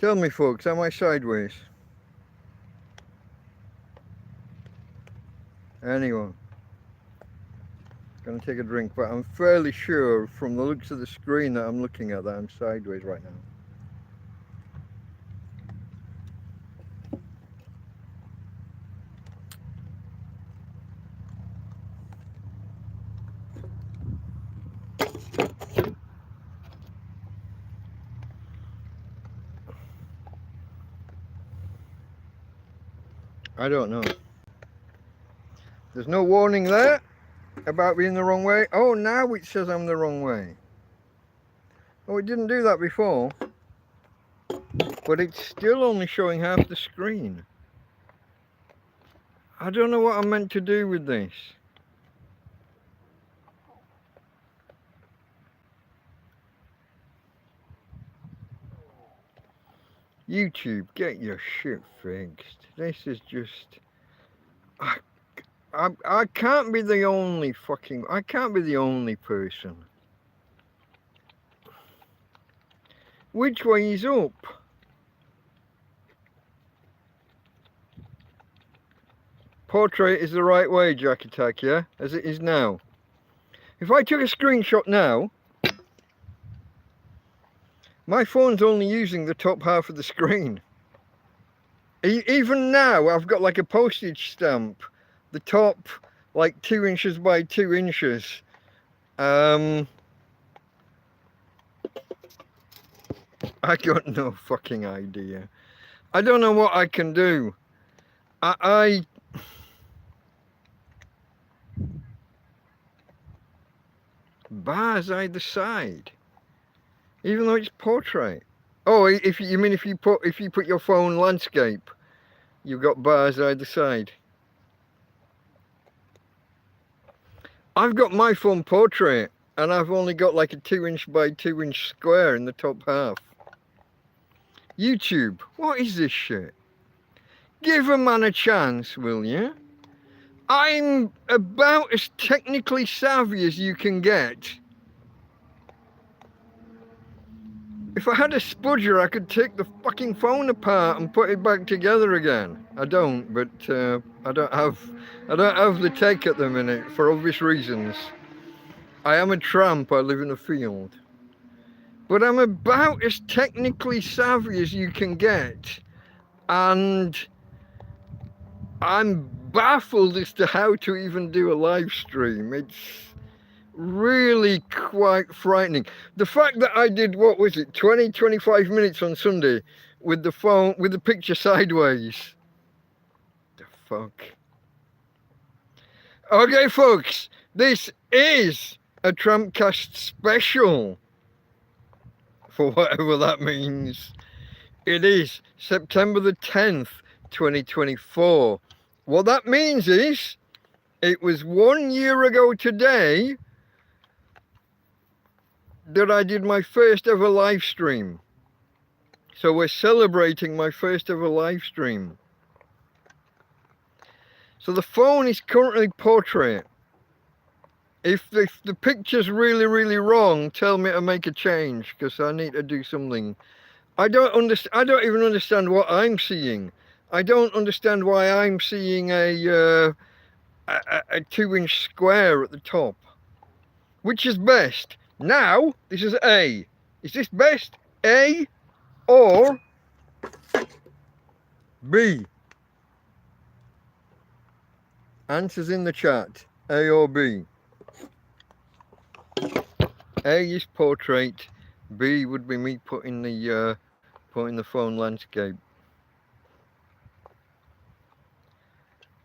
Tell me, folks, am I sideways? Anyone? Gonna take a drink, but I'm fairly sure from the looks of the screen that I'm looking at that I'm sideways right now. I don't know. There's no warning there about being the wrong way. Oh, now it says I'm the wrong way. Oh, it didn't do that before. But it's still only showing half the screen. I don't know what I'm meant to do with this. YouTube, get your shit fixed. This is just... I can't be the only fucking... I can't be the only person. Which way is up? Portrait is the right way, Jack Attack, yeah? As it is now. If I took a screenshot now, my phone's only using the top half of the screen. Even now, I've got like a postage stamp. The top, like 2 inches by 2 inches. I got no fucking idea. I don't know what I can do. Bars either side, even though it's portrait. Oh, if you put your phone landscape, you've got bars either side. I've got my phone portrait, and I've only got like a 2 inch by 2 inch square in the top half. YouTube, what is this shit? Give a man a chance, will you? I'm about as technically savvy as you can get. If I had a spudger, I could take the fucking phone apart and put it back together again. I don't, but I don't have the tech at the minute for obvious reasons. I am a tramp. I live in a field, but I'm about as technically savvy as you can get, and I'm baffled as to how to even do a live stream. It's really quite frightening. The fact that I did, what was it, 25 minutes on Sunday with the phone, with the picture sideways. The fuck? Okay, folks, this is a TrampCast Special, for whatever that means. It is September the 10th, 2024. What that means is, it was 1 year ago today that I did my first ever live stream. So we're celebrating my first ever live stream. So the phone is currently portrait. If the picture's really, really wrong, tell me to make a change, because I need to do something. I don't even understand what I'm seeing. I don't understand why I'm seeing a 2 inch square at the top. Which is best? Now, this is A. Is this best? A or B? Answers in the chat. A or B? A is portrait. B would be me putting the phone landscape.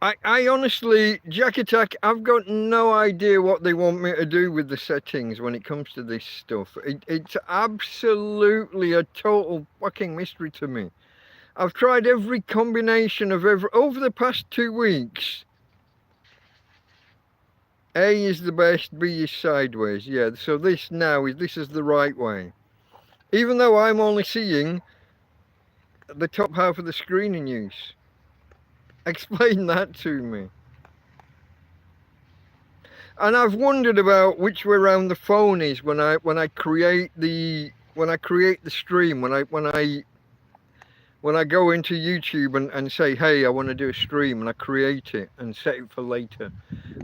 I honestly, Jack Attack, I've got no idea what they want me to do with the settings when it comes to this stuff. It's absolutely a total fucking mystery to me. I've tried every combination of over the past 2 weeks. A is the best, B is sideways. Yeah, so this is the right way. Even though I'm only seeing the top half of the screen in use. Explain that to me. And I've wondered about which way around the phone is when I create the stream, when I when I go into YouTube and say, hey, I want to do a stream, and I create it and set it for later,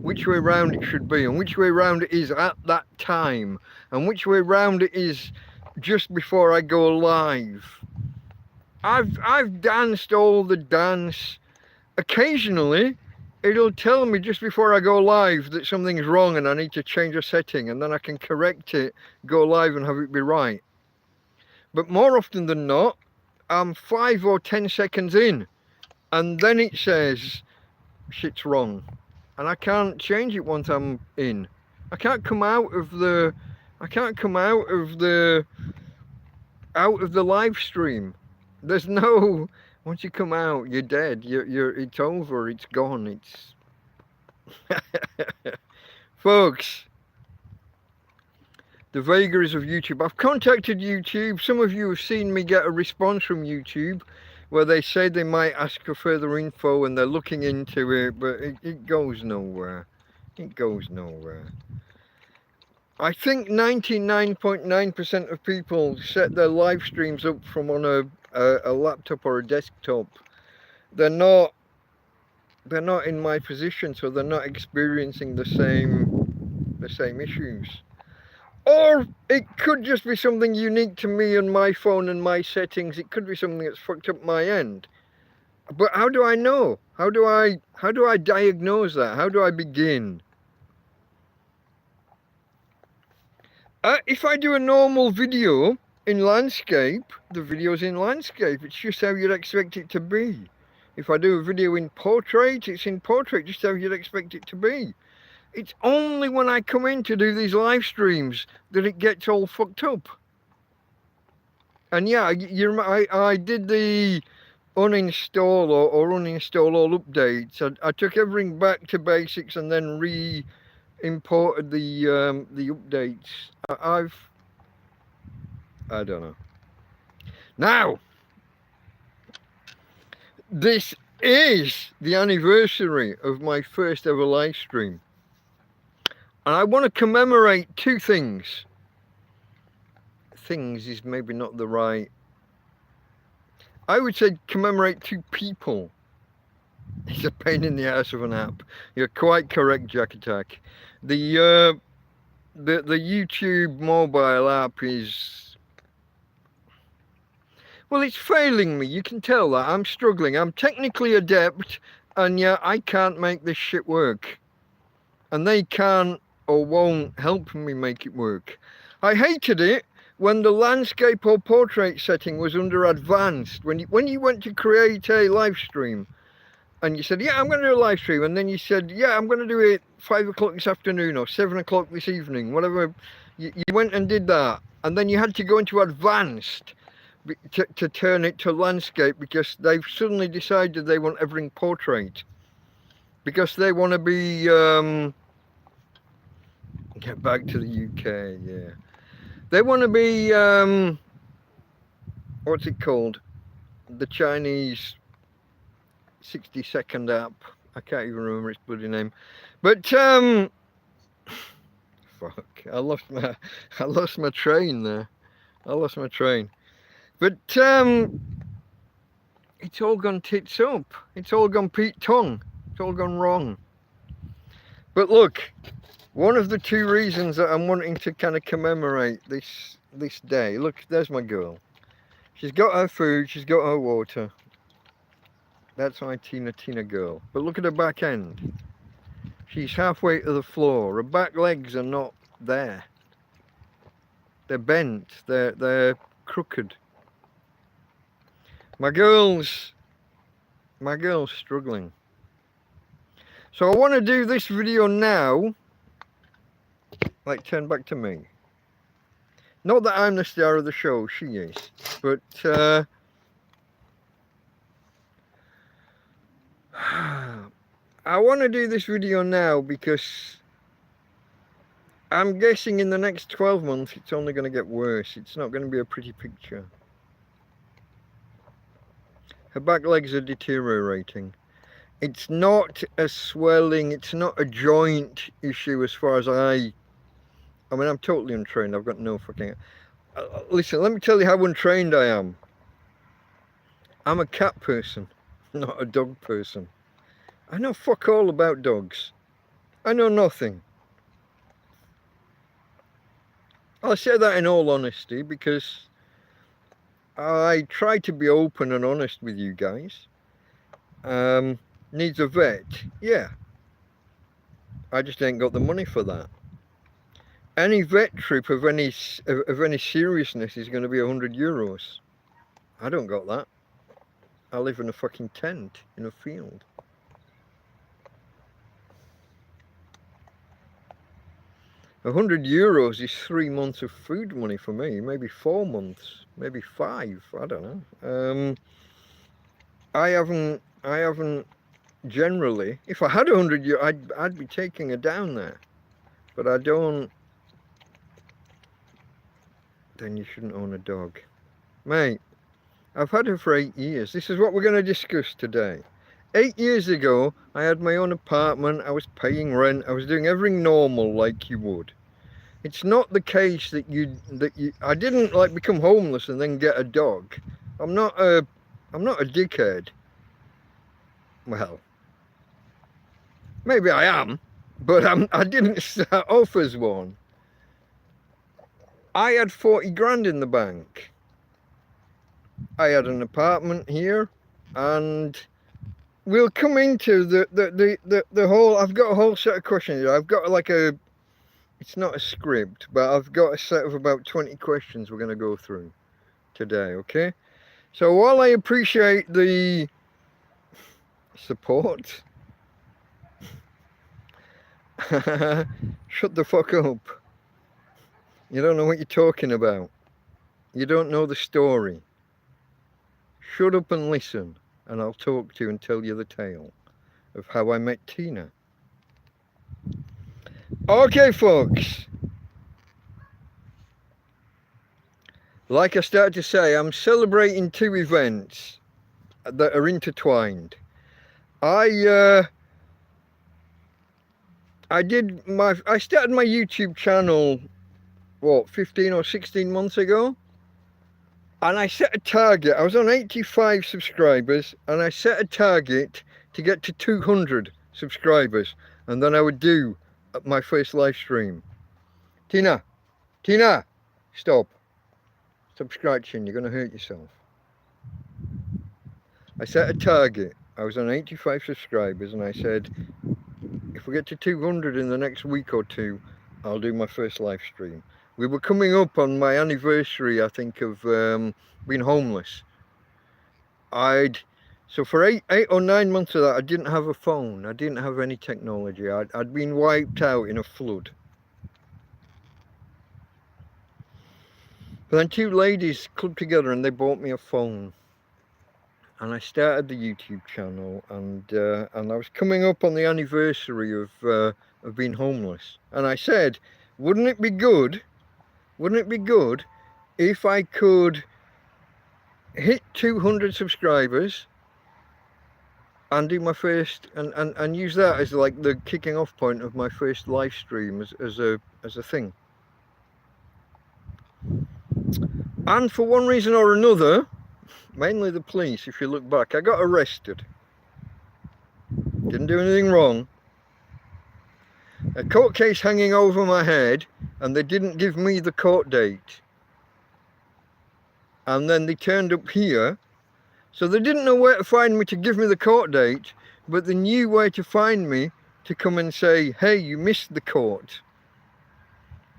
which way round it should be, and which way round it is at that time, and which way round it is just before I go live. I've danced all the dance. Occasionally, it'll tell me just before I go live that something's wrong and I need to change a setting, and then I can correct it, go live and have it be right. But more often than not, I'm 5 or 10 seconds in, and then it says shit's wrong, and I can't change it once I'm in. I can't come out of the live stream. There's no, once you come out, you're dead. It's over. It's gone. It's folks. The vagaries of YouTube. I've contacted YouTube. Some of you have seen me get a response from YouTube where they say they might ask for further info and they're looking into it, but it goes nowhere. It goes nowhere. I think 99.9% of people set their live streams up from on a laptop or a desktop. They're not in my position, so they're not experiencing the same issues. Or it could just be something unique to me and my phone and my settings. It could be something that's fucked up my end. But how do I know? How do I diagnose that? How do I begin? If I do a normal video in landscape, the video's in landscape. It's just how you'd expect it to be. If I do a video in portrait, it's in portrait, just how you'd expect it to be. It's only when I come in to do these live streams that it gets all fucked up. And yeah, I did the uninstall or uninstall all updates. I took everything back to basics and then re-imported the updates. I don't know. Now, this is the anniversary of my first ever live stream. And I want to commemorate two things. Things is maybe not the right. I would say commemorate two people. It's a pain in the ass of an app. You're quite correct, Jack Attack. The YouTube mobile app is, well, it's failing me. You can tell that. I'm struggling. I'm technically adept, and yeah, I can't make this shit work. And they can't or won't help me make it work. I hated it when the landscape or portrait setting was under advanced. When you went to create a live stream and you said, yeah, I'm going to do a live stream, and then you said, yeah, I'm going to do it 5 o'clock this afternoon or 7 o'clock this evening, whatever. You went and did that, and then you had to go into advanced to turn it to landscape because they've suddenly decided they want everything portrait because they want to be get back to the UK, yeah. They want to be, what's it called? The Chinese 60-second app. I can't even remember its bloody name. But, fuck, I lost my train there. I lost my train. But, it's all gone tits up. It's all gone Pete Tongue. It's all gone wrong. But look, one of the two reasons that I'm wanting to kind of commemorate this day, look, there's my girl. She's got her food, she's got her water. That's my Tina girl. But look at her back end. She's halfway to the floor. Her back legs are not there. They're bent, they're crooked. My girl's struggling. So I want to do this video now. Like, turn back to me. Not that I'm the star of the show, she is. But, I want to do this video now because I'm guessing in the next 12 months it's only going to get worse. It's not going to be a pretty picture. Her back legs are deteriorating. It's not a swelling, it's not a joint issue as far as I mean, I'm totally untrained. I've got no fucking... listen, let me tell you how untrained I am. I'm a cat person, not a dog person. I know fuck all about dogs. I know nothing. I'll say that in all honesty because I try to be open and honest with you guys. Needs a vet? Yeah. I just ain't got the money for that. Any vet trip of any seriousness is going to be €100. I don't got that. I live in a fucking tent in a field. €100 is 3 months of food money for me. Maybe 4 months, maybe 5. I don't know. I haven't generally. If I had €100, I'd be taking her down there, but I don't. Then you shouldn't own a dog, mate. I've had her for 8 years. This is what we're going to discuss today. 8 years ago, I had my own apartment. I was paying rent. I was doing everything normal like you would. It's not the case that I didn't like become homeless and then get a dog. I'm not a dickhead. Well, maybe I am, but I didn't start off as one. I had 40 grand in the bank. I had an apartment here, and we'll come into the whole. I've got a whole set of questions here. I've got like a. It's not a script, but I've got a set of about 20 questions we're going to go through today, okay? So while I appreciate the support, shut the fuck up. You don't know what you're talking about. You don't know the story. Shut up and listen, and I'll talk to you and tell you the tale of how I met Tina. Okay, folks. Like I started to say, I'm celebrating 2 events that are intertwined. I started my YouTube channel, what, 15 or 16 months ago? And I set a target. I was on 85 subscribers, and I set a target to get to 200 subscribers, and then I would do my first live stream. Tina, stop. Stop scratching, you're going to hurt yourself. I set a target. I was on 85 subscribers, and I said, if we get to 200 in the next week or 2, I'll do my first live stream. We were coming up on my anniversary, I think, of being homeless. So for 8 or 9 months of that, I didn't have a phone. I didn't have any technology. I'd been wiped out in a flood. But then 2 ladies clubbed together and they bought me a phone. And I started the YouTube channel, and I was coming up on the anniversary of being homeless. And I said, wouldn't it be good if I could hit 200 subscribers and do my first, and use that as like the kicking off point of my first live stream as a thing. And for one reason or another, mainly the police, if you look back, I got arrested. Didn't do anything wrong. A court case hanging over my head, and they didn't give me the court date. And then they turned up here, so they didn't know where to find me to give me the court date, but they knew where to find me to come and say, hey, you missed the court.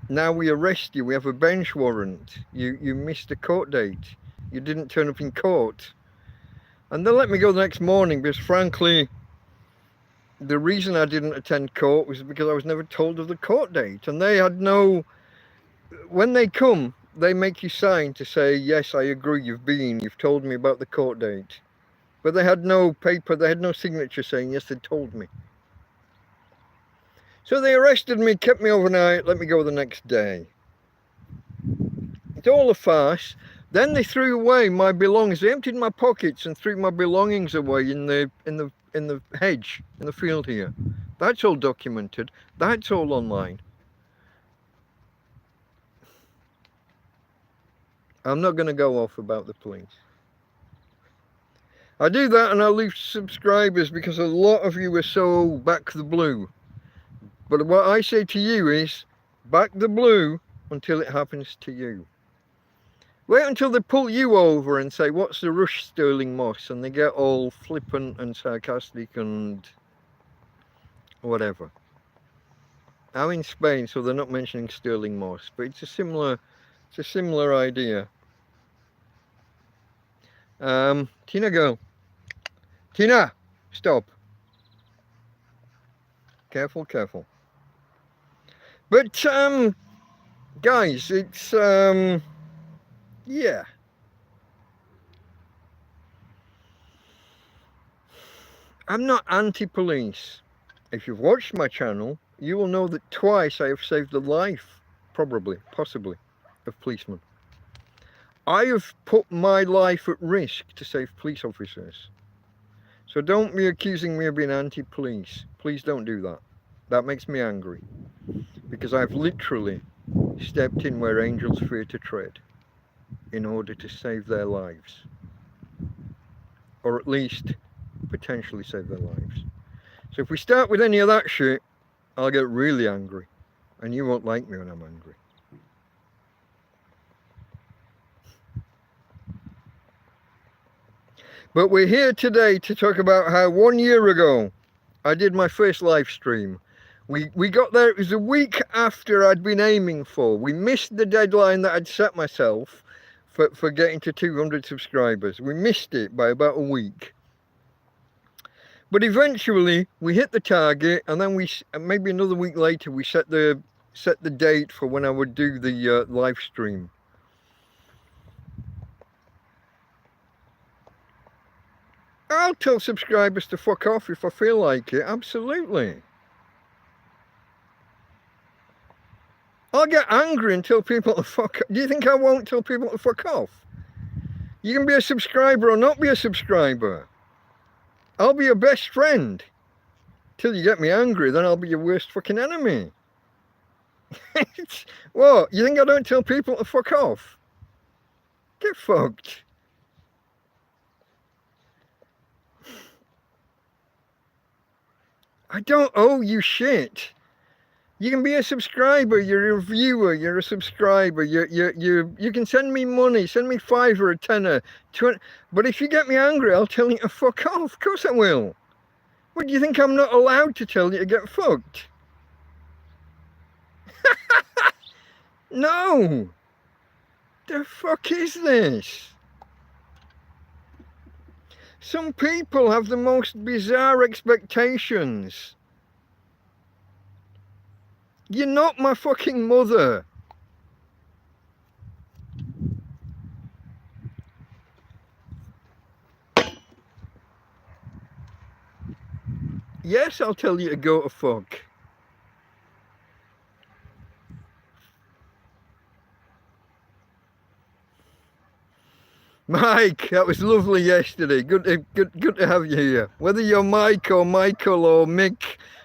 Now we arrest you, we have a bench warrant. You missed the court date. You didn't turn up in court. And they let me go the next morning because, frankly, the reason I didn't attend court was because I was never told of the court date. And they had no... When they come, they make you sign to say, yes, I agree, you've told me about the court date. But they had no paper, they had no signature saying, yes, they told me. So they arrested me, kept me overnight, let me go the next day. It's all a farce. Then they threw away my belongings. They emptied my pockets and threw my belongings away in the hedge, in the field here. That's all documented. That's all online. I'm not going to go off about the police. I do that and I lose subscribers because a lot of you are so back the blue. But what I say to you is, back the blue until it happens to you. Wait until they pull you over and say, what's the rush, Sterling Moss? And they get all flippant and sarcastic and whatever. I'm in Spain, so they're not mentioning Sterling Moss, but it's a similar idea. Tina girl. Tina, stop. Careful, careful. But guys, it's yeah. I'm not anti-police. If you've watched my channel, you will know that twice I have saved the life, probably, possibly, of policemen. I have put my life at risk to save police officers. So don't be accusing me of being anti-police. Please don't do that. That makes me angry. Because I've literally stepped in where angels fear to tread in order to save their lives. Or at least potentially save their lives. So if we start with any of that shit, I'll get really angry. And you won't like me when I'm angry. But we're here today to talk about how 1 year ago I did my first live stream. We got there, it was a week after I'd been aiming for. We missed the deadline that I'd set myself for getting to 200 subscribers. We missed it by about a week. But eventually we hit the target, and then maybe another week later we set the date for when I would do the live stream. I'll tell subscribers to fuck off if I feel like it, absolutely. I'll get angry and tell people to fuck off. Do you think I won't tell people to fuck off? You can be a subscriber or not be a subscriber. I'll be your best friend. Till you get me angry, then I'll be your worst fucking enemy. What? You think I don't tell people to fuck off? Get fucked. I don't owe you shit. You can be a subscriber, you're a viewer, you're a subscriber, you can send me money, send me $5 or $10, 20, but if you get me angry, I'll tell you to fuck off. Of course I will. What, do you think I'm not allowed to tell you to get fucked? No. The fuck is this? Some people have the most bizarre expectations. You're not my fucking mother. Yes, I'll tell you to go to fuck. Mike, that was lovely yesterday. Good to have you here. Whether you're Mike or Michael or Mick,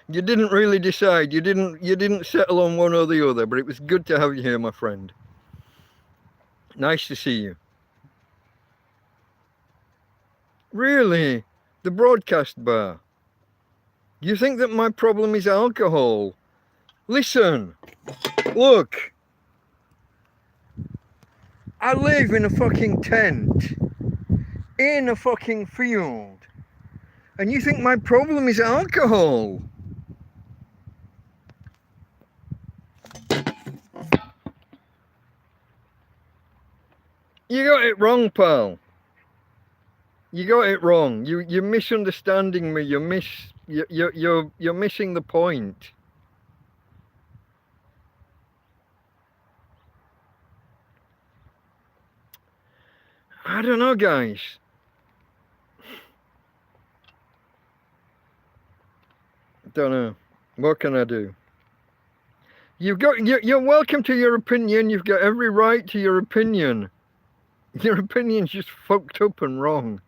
you didn't really decide. You didn't settle on one or the other, but it was good to have you here, my friend. Nice to see you. Really? The broadcast bar? You think that my problem is alcohol? Listen, look. I live in a fucking tent, in a fucking field, and you think my problem is alcohol? You got it wrong, pal. You got it wrong. You're misunderstanding me. You're missing the point. I don't know, guys. Don't know. What can I do? You're welcome to your opinion. You've got every right to your opinion. Your opinion's just fucked up and wrong.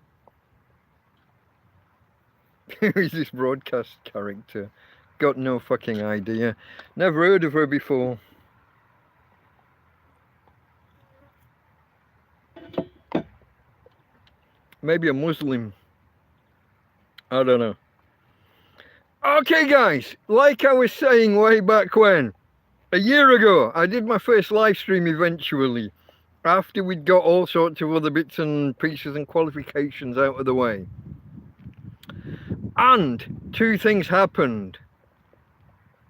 Who is this broadcast character? Got no fucking idea. Never heard of her before. Maybe a Muslim. I don't know. Okay, guys, like I was saying way back when, a year ago, I did my first live stream eventually, after we'd got all sorts of other bits and pieces and qualifications out of the way. And two things happened.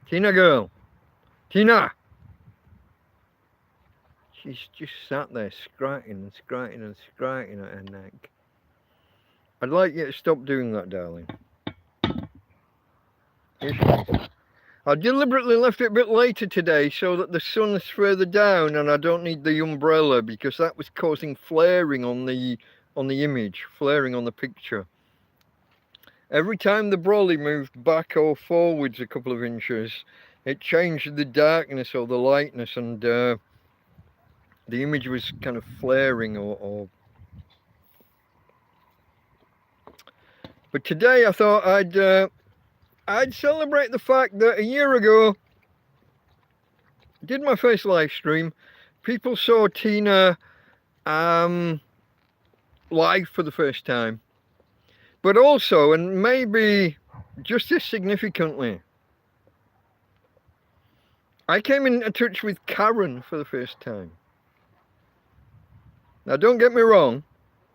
Tina girl, Tina! She's just sat there scratching and scratching and scratching at her neck. I'd like you to stop doing that, darling. Here she is. I deliberately left it a bit later today so that the sun's further down and I don't need the umbrella, because that was causing flaring on the image, flaring on the picture. Every time the brolly moved back or forwards a couple of inches, it changed the darkness or the lightness, and the image was kind of flaring or... But today I thought I'd celebrate the fact that a year ago, I did my first live stream. People saw Tina live for the first time. But also, and maybe just as significantly, I came in touch with Karen for the first time. Now, don't get me wrong,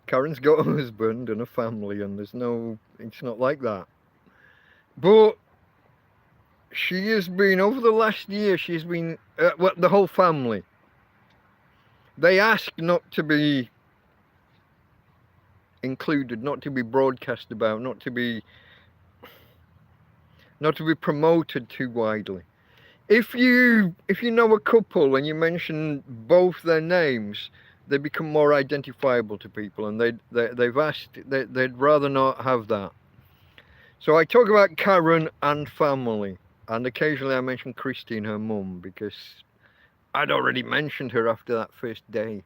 Karen's got a husband and a family, and it's not like that. But she has been, over the last year, she's been, well, the whole family, they asked not to be included, not to be broadcast about, not to be promoted too widely. If you know a couple and you mention both their names, they become more identifiable to people, and they've asked, they'd rather not have that. So I talk about Karen and family, and occasionally I mention Christine, her mum, because I'd already mentioned her after that first day.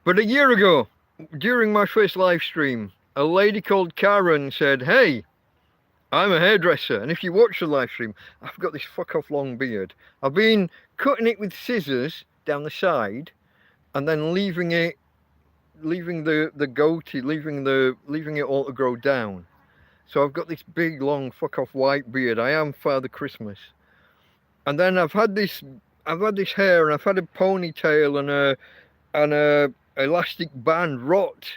But a year ago, during my first live stream, a lady called Karen said, "Hey, I'm a hairdresser, and if you watch the live stream, I've got this fuck off long beard. I've been cutting it with scissors down the side, and then leaving the goatee, leaving it all to grow down. So I've got this big long fuck off white beard. I am Father Christmas. And then I've had this hair, and I've had a ponytail and a elastic band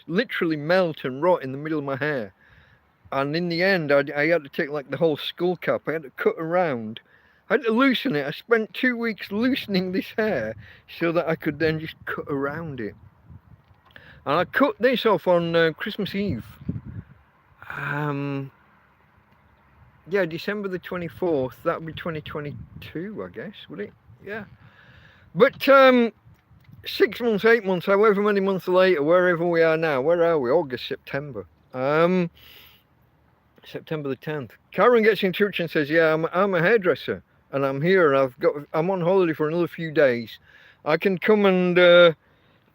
literally melt and rot in the middle of my hair. And in the end, I had to take like the whole skull cap. I had to cut around. I had to loosen it. I spent 2 weeks loosening this hair so that I could then just cut around it. And I cut this off on Christmas Eve. Yeah, December the 24th. That would be 2022, I guess, would it? Yeah. But 6 months, 8 months, however many months later, wherever we are now, where are we? August, September. September the 10th. Karen gets in touch and says, "Yeah, I'm a hairdresser, and I'm here, and I'm on holiday for another few days. I can come and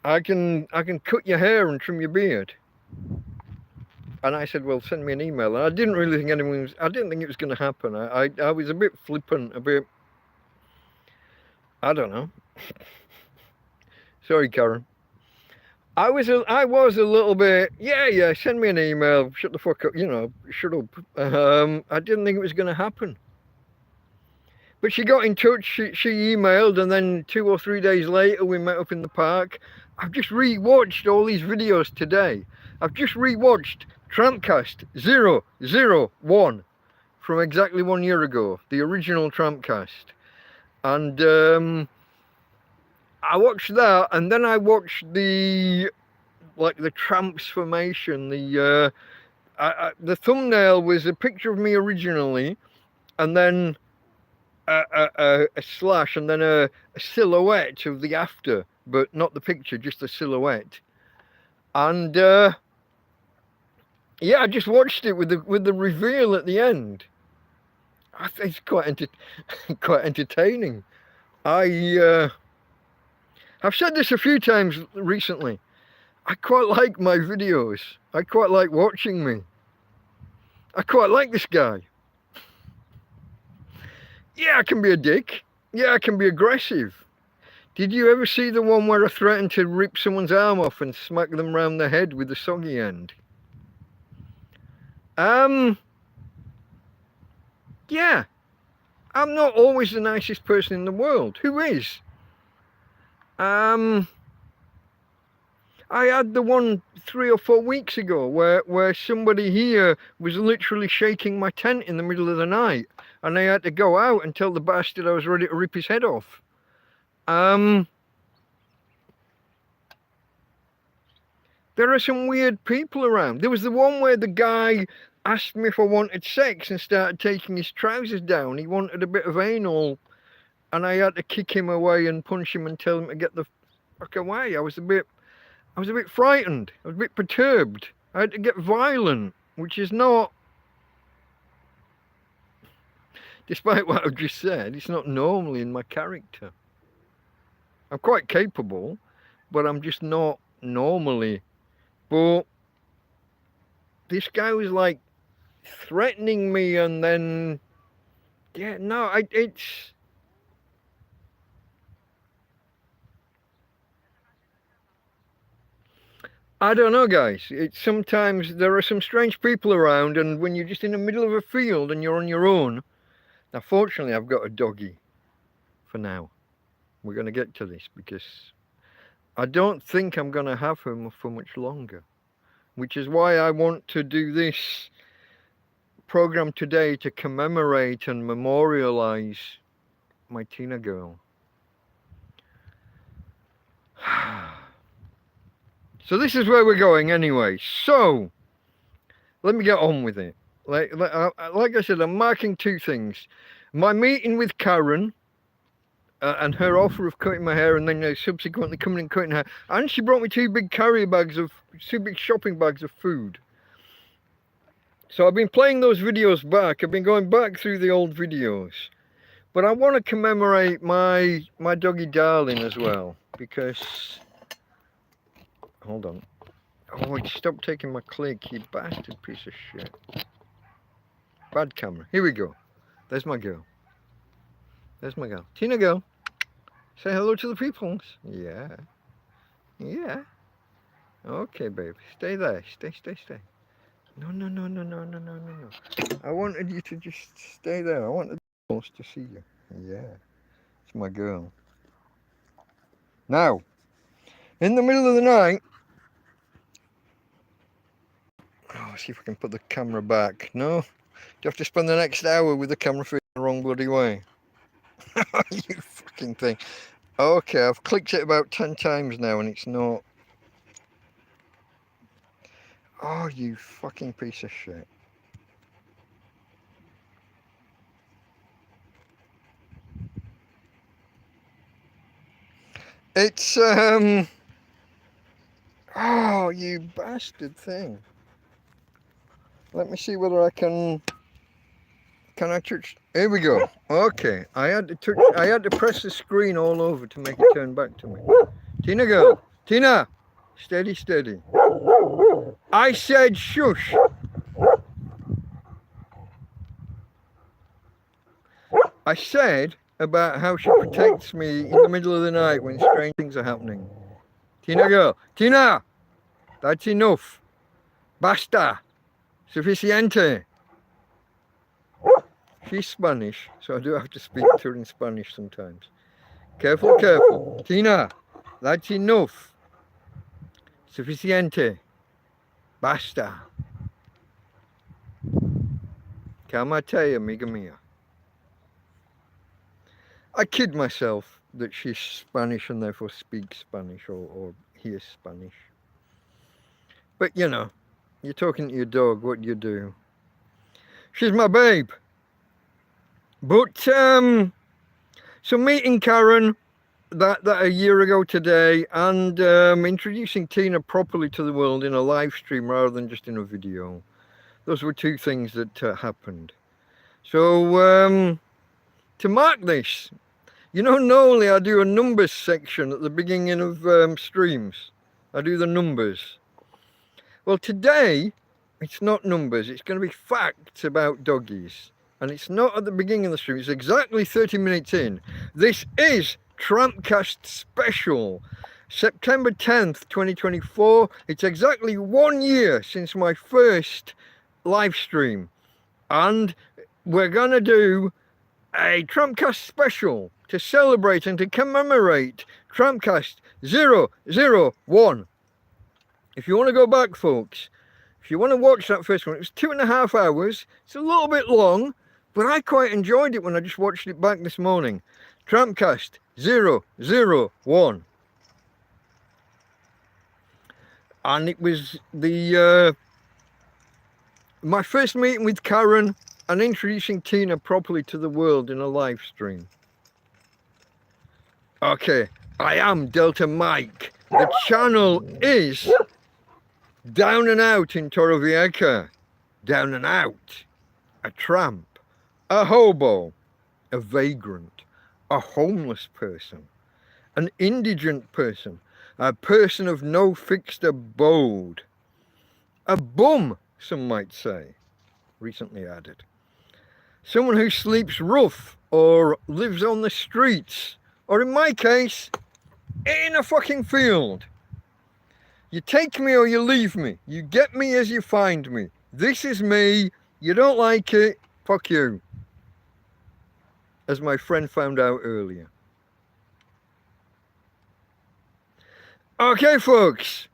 I can cut your hair and trim your beard." And I said, "Well, send me an email." And I didn't really think I didn't think it was going to happen. I was a bit flippant, a bit, I don't know. Sorry, Karen. I was a little bit, yeah, send me an email, shut the fuck up, shut up. I didn't think it was going to happen. But she got in touch, she emailed, and then 2 or 3 days later we met up in the park. I've just re-watched all these videos today. I've just re-watched TrampCast 001 from exactly 1 year ago, the original TrampCast. And I watched that, and then I watched the transformation. The thumbnail was a picture of me originally, and then a slash, and then a silhouette of the after, but not the picture, just a silhouette. And yeah, I just watched it with the reveal at the end. I think it's quite entertaining. I've said this a few times recently. I quite like my videos. I quite like watching me. I quite like this guy. Yeah, I can be a dick. Yeah, I can be aggressive. Did you ever see the one where I threatened to rip someone's arm off and smack them round the head with the soggy end? Yeah, I'm not always the nicest person in the world. Who is? I had the one 3 or 4 weeks ago where somebody here was literally shaking my tent in the middle of the night, and I had to go out and tell the bastard I was ready to rip his head off. There are some weird people around. There was the one where the guy asked me if I wanted sex and started taking his trousers down. He wanted a bit of anal, and I had to kick him away and punch him and tell him to get the fuck away. I was a bit frightened. I was a bit perturbed. I had to get violent, which is not, despite what I've just said, it's not normally in my character. I'm quite capable, but I'm just not normally. But this guy was like threatening me, and then, yeah, no, it's, I don't know, guys. It's sometimes there are some strange people around, and when you're just in the middle of a field and you're on your own. Now, fortunately, I've got a doggy for now. We're going to get to this because I don't think I'm going to have him for much longer, which is why I want to do this program today to commemorate and memorialize my Tina girl. So this is where we're going anyway. So let me get on with it. Like I said, I'm marking 2 things. My meeting with Karen and her offer of cutting my hair, and then subsequently coming and cutting her. And she brought me 2 big two big shopping bags of food. So I've been playing those videos back. I've been going back through the old videos. But I want to commemorate my doggie Darling as well, because, hold on. Oh, stop taking my click, you bastard piece of shit. Bad camera. Here we go. There's my girl. There's my girl. Tina girl. Say hello to the peoples. Yeah. Yeah. Okay, babe. Stay there. Stay. No. I wanted you to just stay there. I wanted the peoples to see you. Yeah. It's my girl. Now, in the middle of the night, oh, see if I can put the camera back. No? Do you have to spend the next hour with the camera facing the wrong bloody way? You fucking thing. Okay, I've clicked it about 10 times now and it's not. Oh, you fucking piece of shit. It's, oh, you bastard thing. Let me see whether I can I touch? Here we go. Okay, I had to press the screen all over to make it turn back to me. Tina girl, Tina, steady. I said shush. I said about how she protects me in the middle of the night when strange things are happening. Tina girl, Tina, that's enough. Basta. Suficiente. She's Spanish, so I do have to speak to her in Spanish sometimes. Careful. Tina, that's enough. Suficiente. Basta. Calmate, amiga mia. I kid myself that she's Spanish and therefore speaks Spanish or hears Spanish. But you know, you're talking to your dog, what do you do? She's my babe. But, so meeting Karen that a year ago today, and introducing Tina properly to the world in a live stream rather than just in a video. Those were 2 things that happened. So, to mark this, you know, normally I do a numbers section at the beginning of streams. I do the numbers. Well, today, it's not numbers, it's going to be facts about doggies. And it's not at the beginning of the stream, it's exactly 30 minutes in. This is TrampCast Special, September 10th, 2024. It's exactly 1 year since my first live stream, and we're going to do a TrampCast Special to celebrate and to commemorate TrampCast 001. If you want to go back, folks, if you want to watch that first one, it was 2.5 hours. It's a little bit long, but I quite enjoyed it when I just watched it back this morning. TrampCast 001. And it was the my first meeting with Karen and introducing Tina properly to the world in a live stream. Okay, I am Delta Mike. The channel is Down and Out in Torrevieja. Down and out. A tramp. A hobo. A vagrant. A homeless person. An indigent person. A person of no fixed abode. A bum, some might say. Recently added. Someone who sleeps rough or lives on the streets, or in my case, in a fucking field. You take me or you leave me. You get me as you find me. This is me. You don't like it, fuck you. As my friend found out earlier. Okay, folks.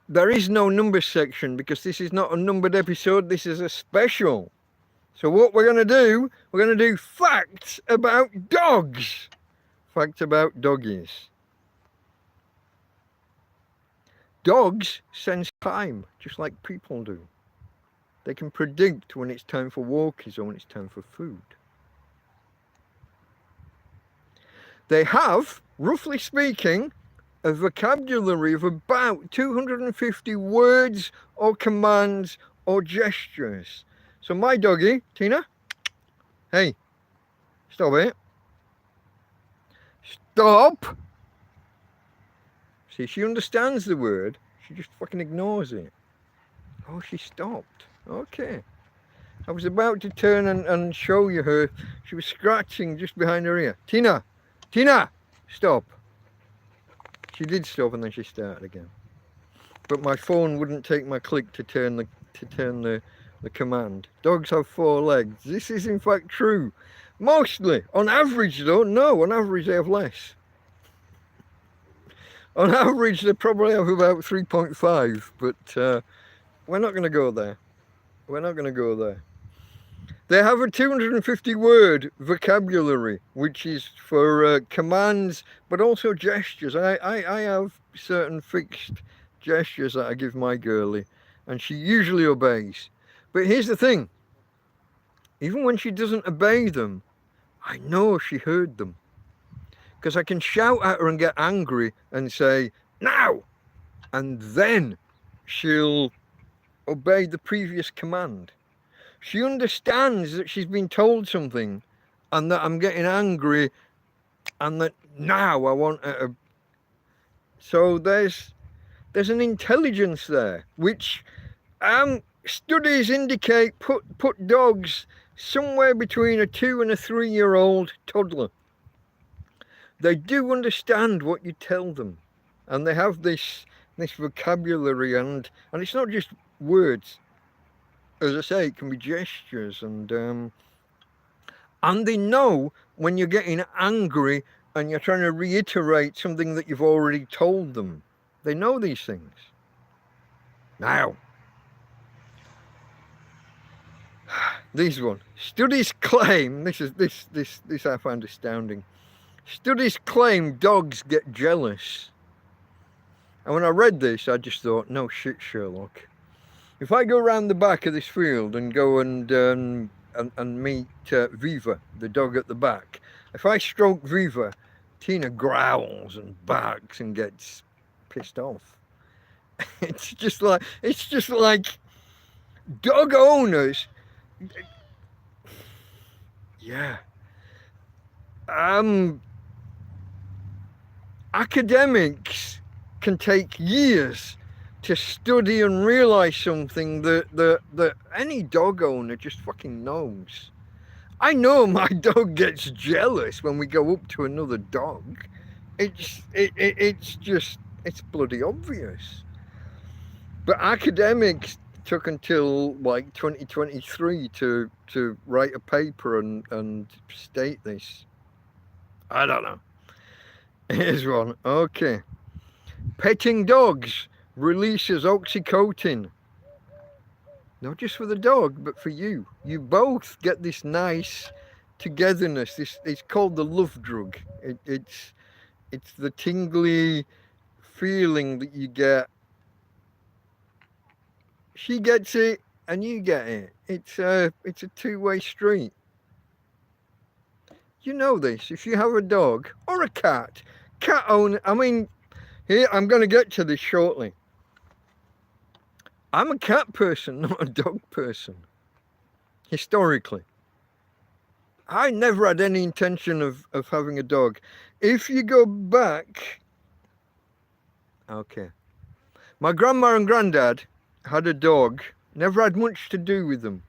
There is no number section because this is not a numbered episode. This is a special. So what we're going to do, we're going to do facts about dogs. Facts about doggies. Dogs sense time, just like people do. They can predict when it's time for walkies or when it's time for food. They have, roughly speaking, a vocabulary of about 250 words or commands or gestures. So my doggie, Tina, hey, stop it. Stop. See, she understands the word, she just fucking ignores it. Oh, she stopped. Okay. I was about to turn and show you her. She was scratching just behind her ear. Tina, Tina, stop. She did stop and then she started again. But my phone wouldn't take my click to turn the command. Dogs have 4 legs. This is in fact true. Mostly. On average though, no, on average they have less. On average they probably have about 3.5, but we're not going to go there. We're not going to go there. They have a 250 word vocabulary, which is for commands, but also gestures. I have certain fixed gestures that I give my girlie, and she usually obeys. But here's the thing. Even when she doesn't obey them, I know she heard them. Because I can shout at her and get angry and say, now! And then she'll obey the previous command. She understands that she's been told something and that I'm getting angry and that now I want her to... So there's an intelligence there, which studies indicate put dogs somewhere between a 2 and a 3-year-old toddler. They do understand what you tell them, and they have this vocabulary, and it's not just words. As I say, it can be gestures, and they know when you're getting angry and you're trying to reiterate something that you've already told them. They know these things. Now, this one. Studies claim, this I find astounding. Studies claim dogs get jealous. And when I read this, I just thought, no shit, Sherlock. If I go around the back of this field and go and meet Viva, the dog at the back, if I stroke Viva, Tina growls and barks and gets pissed off. It's just like dog owners. Yeah. Academics can take years to study and realize something that any dog owner just fucking knows. I know my dog gets jealous when we go up to another dog. It's bloody obvious. But academics took until like 2023 to write a paper and state this. I don't know. Here's one. Okay. Petting dogs releases oxytocin. Not just for the dog, but for you. You both get this nice togetherness. It's called the love drug. It's the tingly feeling that you get. She gets it and you get it. It's a two-way street. You know this. If you have a dog or a cat owner, I mean, here, I'm going to get to this shortly. I'm a cat person, not a dog person. Historically. I never had any intention of having a dog. If you go back... Okay. My grandma and granddad had a dog. Never had much to do with them.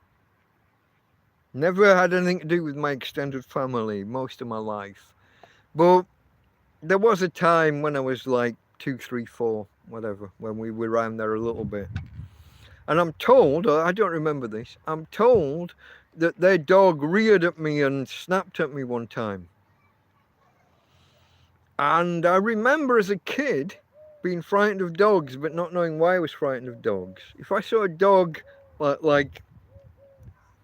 Never had anything to do with my extended family most of my life. But there was a time when I was like 2, 3, 4, whatever, when we were around there a little bit. And I'm told, I don't remember this, I'm told that their dog reared at me and snapped at me one time. And I remember as a kid being frightened of dogs, but not knowing why I was frightened of dogs. If I saw a dog like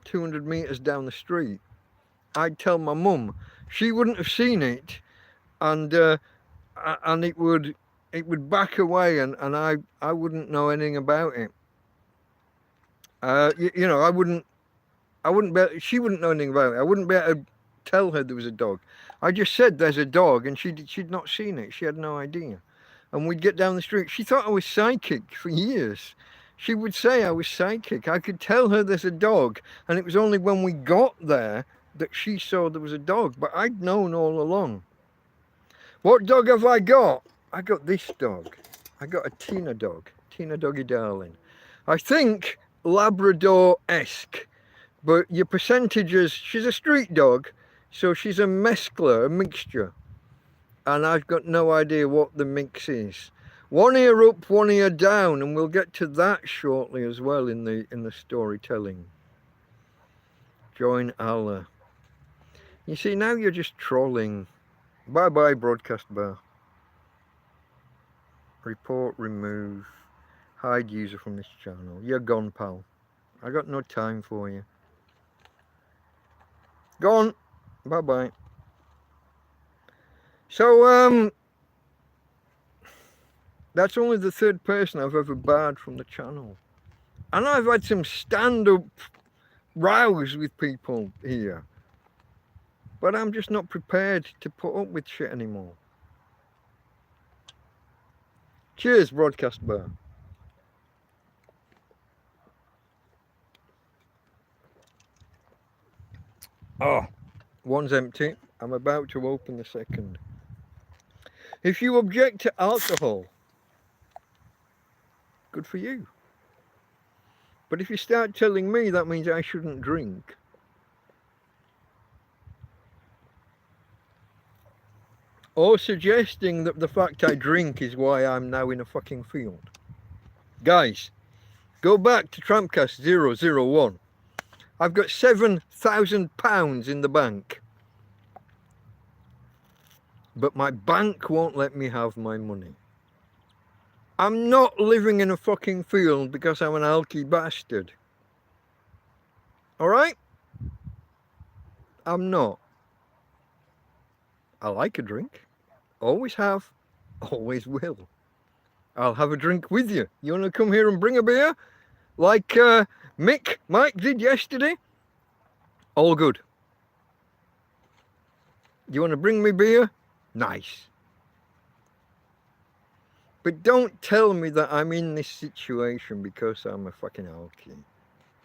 200 meters down the street, I'd tell my mum. She wouldn't have seen it, and it would back away, and I wouldn't know anything about it. You know, I wouldn't be, she wouldn't know anything about it. I wouldn't be able to tell her there was a dog. I just said there's a dog, and she'd not seen it. She had no idea. And we'd get down the street. She thought I was psychic for years. She would say I was psychic. I could tell her there's a dog, and it was only when we got there that she saw there was a dog. But I'd known all along. What dog have I got? I got this dog. I got a Tina dog, Tina Doggie Darling. I think Labrador-esque, but your percentages, she's a street dog, so she's a mescler, a mixture. And I've got no idea what the mix is. One ear up, one ear down, and we'll get to that shortly as well in the storytelling. Join Allah. You see, now you're just trolling. Bye-bye, broadcast bar. Report, remove. Hide user from this channel. You're gone, pal. I got no time for you. Gone. Bye-bye. So, that's only the third person I've ever barred from the channel. And I've had some stand-up rows with people here. But I'm just not prepared to put up with shit anymore. Cheers, broadcast bar. Oh, one's empty. I'm about to open the second. If you object to alcohol, good for you. But if you start telling me that means I shouldn't drink, or suggesting that the fact I drink is why I'm now in a fucking field. Guys, go back to TrampCast 001. I've got £7,000 in the bank. But my bank won't let me have my money. I'm not living in a fucking field because I'm an alky bastard. Alright? I'm not. I like a drink. Always have. Always will. I'll have a drink with you. You want to come here and bring a beer? Like Mike did yesterday? All good. You want to bring me beer? Nice. But don't tell me that I'm in this situation because I'm a fucking alky.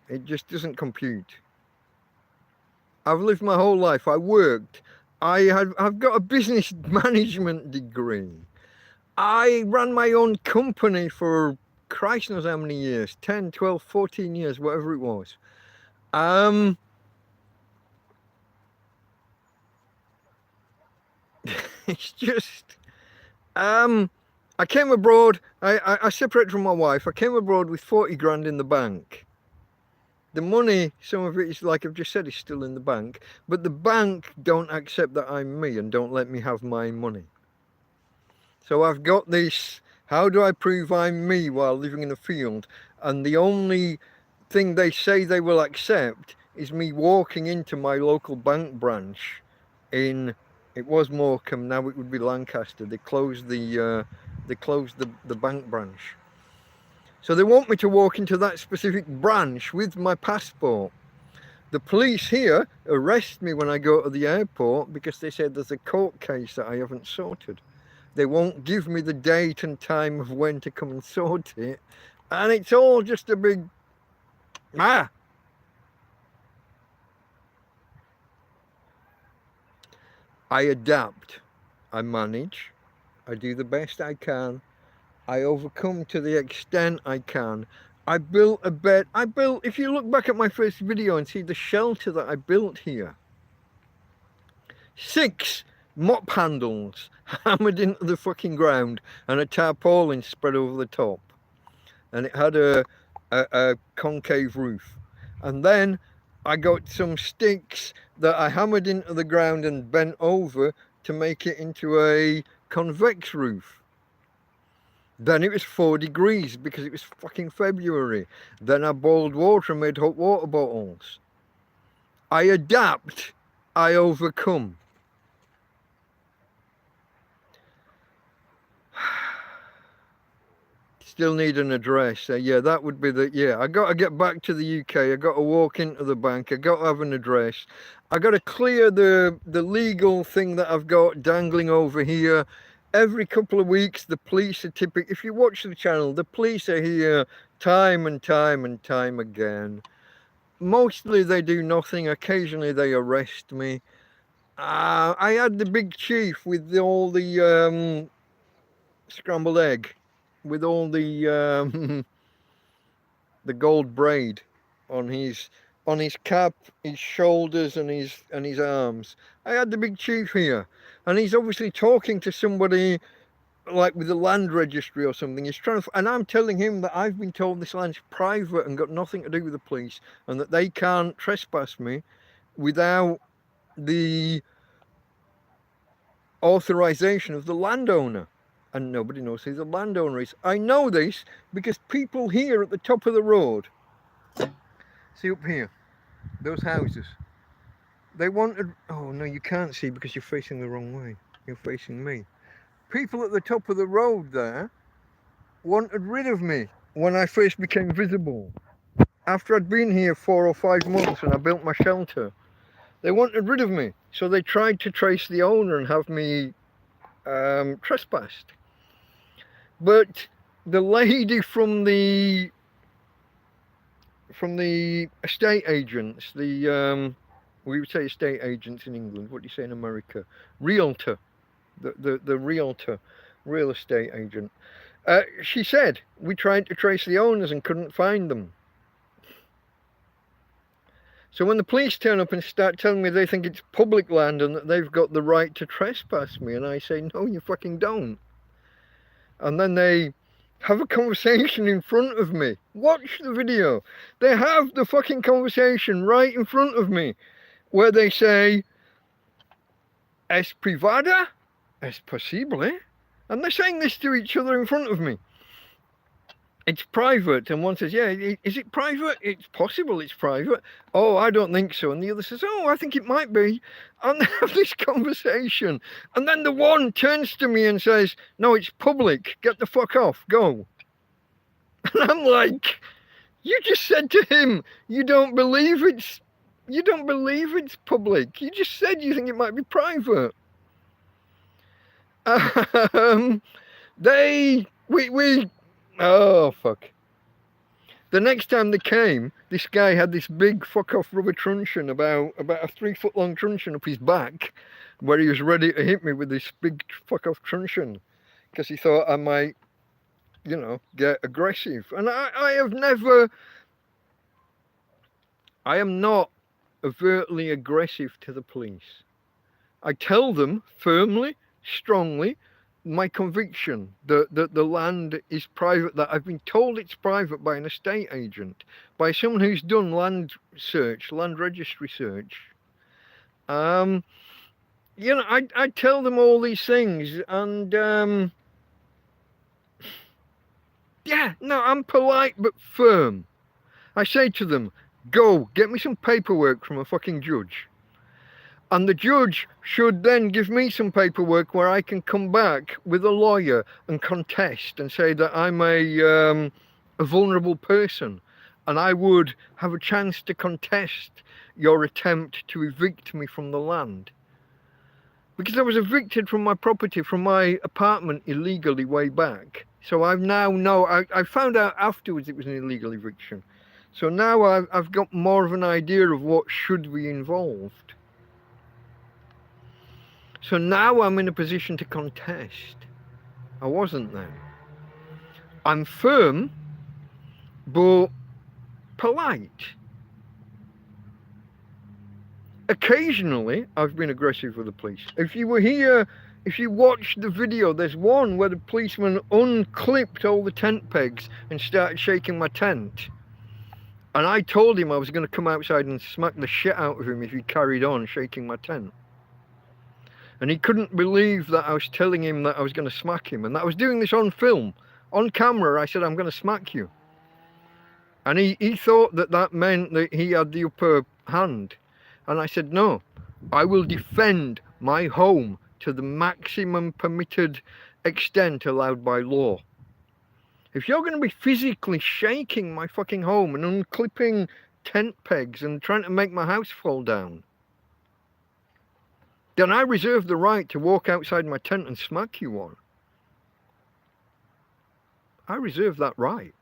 It just doesn't compute. I've lived my whole life. I worked. I've got a business management degree. I ran my own company for Christ knows how many years. 10, 12, 14 years, whatever it was. It's just, I came abroad, I separated from my wife. I came abroad with 40 grand in the bank. The money, some of it is, like I've just said, is still in the bank, but the bank don't accept that I'm me and don't let me have my money. So I've got this, how do I prove I'm me while living in a field? And the only thing they say they will accept is me walking into my local bank branch in, it was Morecambe, now it would be Lancaster. They closed the bank branch. So they want me to walk into that specific branch with my passport. The police here arrest me when I go to the airport because they said there's a court case that I haven't sorted. They won't give me the date and time of when to come and sort it. And it's all just a big, I adapt, I manage, I do the best I can, I overcome to the extent I can. I built a bed, if you look back at my first video and see the shelter that I built here, 6 mop handles hammered into the fucking ground and a tarpaulin spread over the top. And it had a concave roof. And then I got some sticks that I hammered into the ground and bent over to make it into a convex roof. Then it was 4 degrees because it was fucking February. Then I boiled water and made hot water bottles. I adapt, I overcome. Still need an address. Yeah, that would be the, yeah, I got to get back to the UK. I got to walk into the bank. I got to have an address. I got to clear the legal thing that I've got dangling over here. Every couple of weeks, the police are typically, if you watch the channel, the police are here time and time and time again. Mostly they do nothing. Occasionally they arrest me. I had the big chief with all the scrambled egg, with all the the gold braid on his cap, his shoulders and his arms. I had the big chief here, and he's obviously talking to somebody like with the land registry or something. He's trying to, and I'm telling him that I've been told this land's private and got nothing to do with the police, and that they can't trespass me without the authorization of the landowner. And nobody knows who the landowner is. I know this because people here at the top of the road, see up here, those houses, they wanted, oh no, you can't see because you're facing the wrong way. You're facing me. People at the top of the road there wanted rid of me when I first became visible. After I'd been here 4 or 5 months and I built my shelter, they wanted rid of me. So they tried to trace the owner and have me trespassed. But the lady from the estate agents, we would say estate agents in England, what do you say in America? Realtor, the realtor, real estate agent. She said, we tried to trace the owners and couldn't find them. So when the police turn up and start telling me they think it's public land and that they've got the right to trespass me, and I say, no, you fucking don't. And then they have a conversation in front of me. Watch the video. They have the fucking conversation right in front of me where they say, es privada, es posible. And they're saying this to each other in front of me. It's private. And one says, yeah, is it private? It's possible it's private. Oh, I don't think so. And the other says, oh, I think it might be. And they have this conversation. And then the one turns to me and says, no, it's public. Get the fuck off. Go. And I'm like, you just said to him, you don't believe it's public. You just said you think it might be private. Oh, fuck. The next time they came, this guy had this big fuck-off rubber truncheon, about a 3-foot long truncheon up his back, where he was ready to hit me with this big fuck-off truncheon, because he thought I might, you know, get aggressive. And I am not overtly aggressive to the police. I tell them firmly, strongly, my conviction that the land is private, that I've been told it's private by an estate agent, by someone who's done land search, land registry search. You know, I tell them all these things, and yeah, no, I'm polite but firm. I say to them, go, get me some paperwork from a fucking judge. And the judge should then give me some paperwork where I can come back with a lawyer and contest and say that I'm a vulnerable person, and I would have a chance to contest your attempt to evict me from the land. Because I was evicted from my property, from my apartment illegally way back. So I now know, I found out afterwards it was an illegal eviction. So now I've got more of an idea of what should be involved. So now I'm in a position to contest. I wasn't then. I'm firm, but polite. Occasionally, I've been aggressive with the police. If you were here, if you watched the video, there's one where the policeman unclipped all the tent pegs and started shaking my tent. And I told him I was going to come outside and smack the shit out of him if he carried on shaking my tent. And he couldn't believe that I was telling him that I was going to smack him, and that I was doing this on film. On camera, I said, I'm going to smack you. And he thought that that meant that he had the upper hand. And I said, no, I will defend my home to the maximum permitted extent allowed by law. If you're going to be physically shaking my fucking home and unclipping tent pegs and trying to make my house fall down, then I reserve the right to walk outside my tent and smack you one. I reserve that right.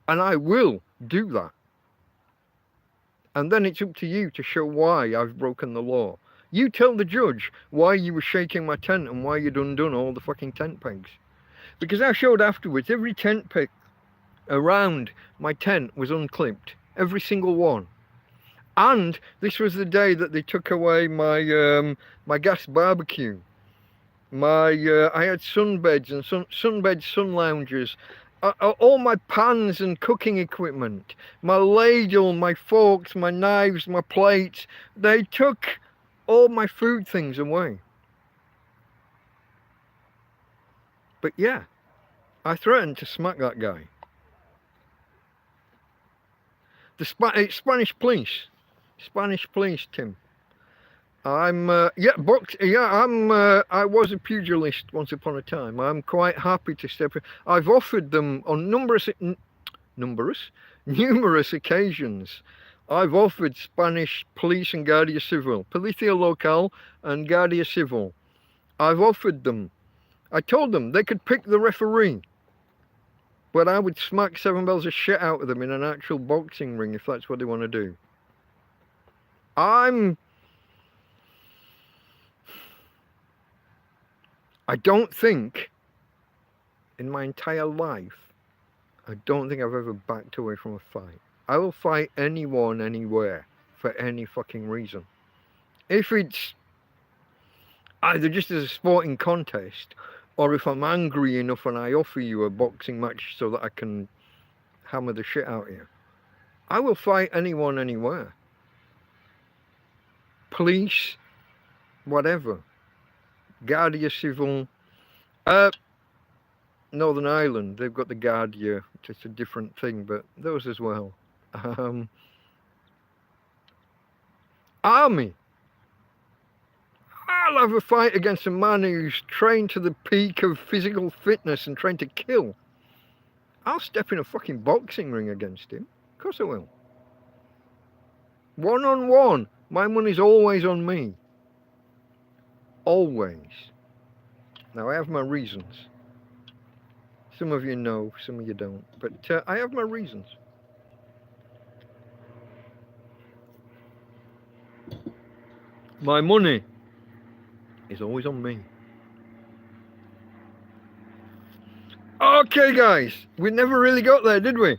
And I will do that. And then it's up to you to show why I've broken the law. You tell the judge why you were shaking my tent and why you'd undone all the fucking tent pegs. Because I showed afterwards, every tent peg around my tent was unclipped. Every single one. And this was the day that they took away my my gas barbecue. I had sunbeds and sunbeds, sun loungers. All my pans and cooking equipment, my ladle, my forks, my knives, my plates, they took all my food things away. But yeah, I threatened to smack that guy. The Spanish police, Tim. I was a pugilist once upon a time. I'm quite happy to step in. I've offered them on numerous occasions. I've offered Spanish police and Guardia Civil, Policia Local and Guardia Civil. I've offered them. I told them they could pick the referee, but I would smack 7 bells of shit out of them in an actual boxing ring if that's what they want to do. I don't think, in my entire life, I don't think I've ever backed away from a fight. I will fight anyone, anywhere, for any fucking reason. If it's either just as a sporting contest, or if I'm angry enough and I offer you a boxing match so that I can hammer the shit out of you, I will fight anyone, anywhere. Police, whatever. Guardia Civil, Northern Ireland, they've got the Guardia, just a different thing, but those as well. Army. I'll have a fight against a man who's trained to the peak of physical fitness and trained to kill. I'll step in a fucking boxing ring against him. Of course I will. One-on-one. My money's always on me. Always. Now I have my reasons. Some of you know, some of you don't, but I have my reasons. My money is always on me. Okay guys, we never really got there, did we?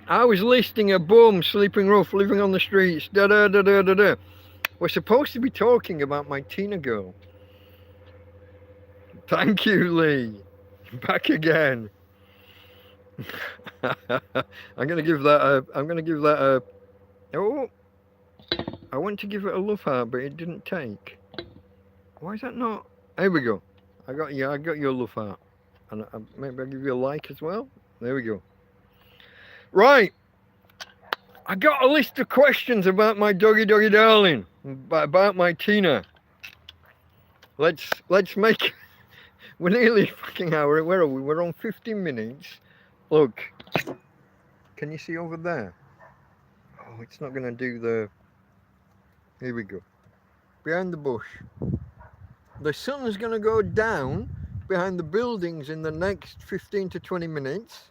I was listing a bum, sleeping rough, living on the streets, We're supposed to be talking about my Tina girl. Thank you, Lee. Back again. I'm gonna give that a. Oh, I want to give it a love heart, but it didn't take. Why is that not? There we go. I got your love heart, and maybe I'll give you a like as well. There we go. Right. I got a list of questions about my doggy darling, about my Tina. Let's make. We're nearly a fucking hour. Where are we? We're on 15 minutes. Look. Can you see over there? Oh, it's not gonna do the. Here we go. Behind the bush. The sun's gonna go down behind the buildings in the next 15 to 20 minutes.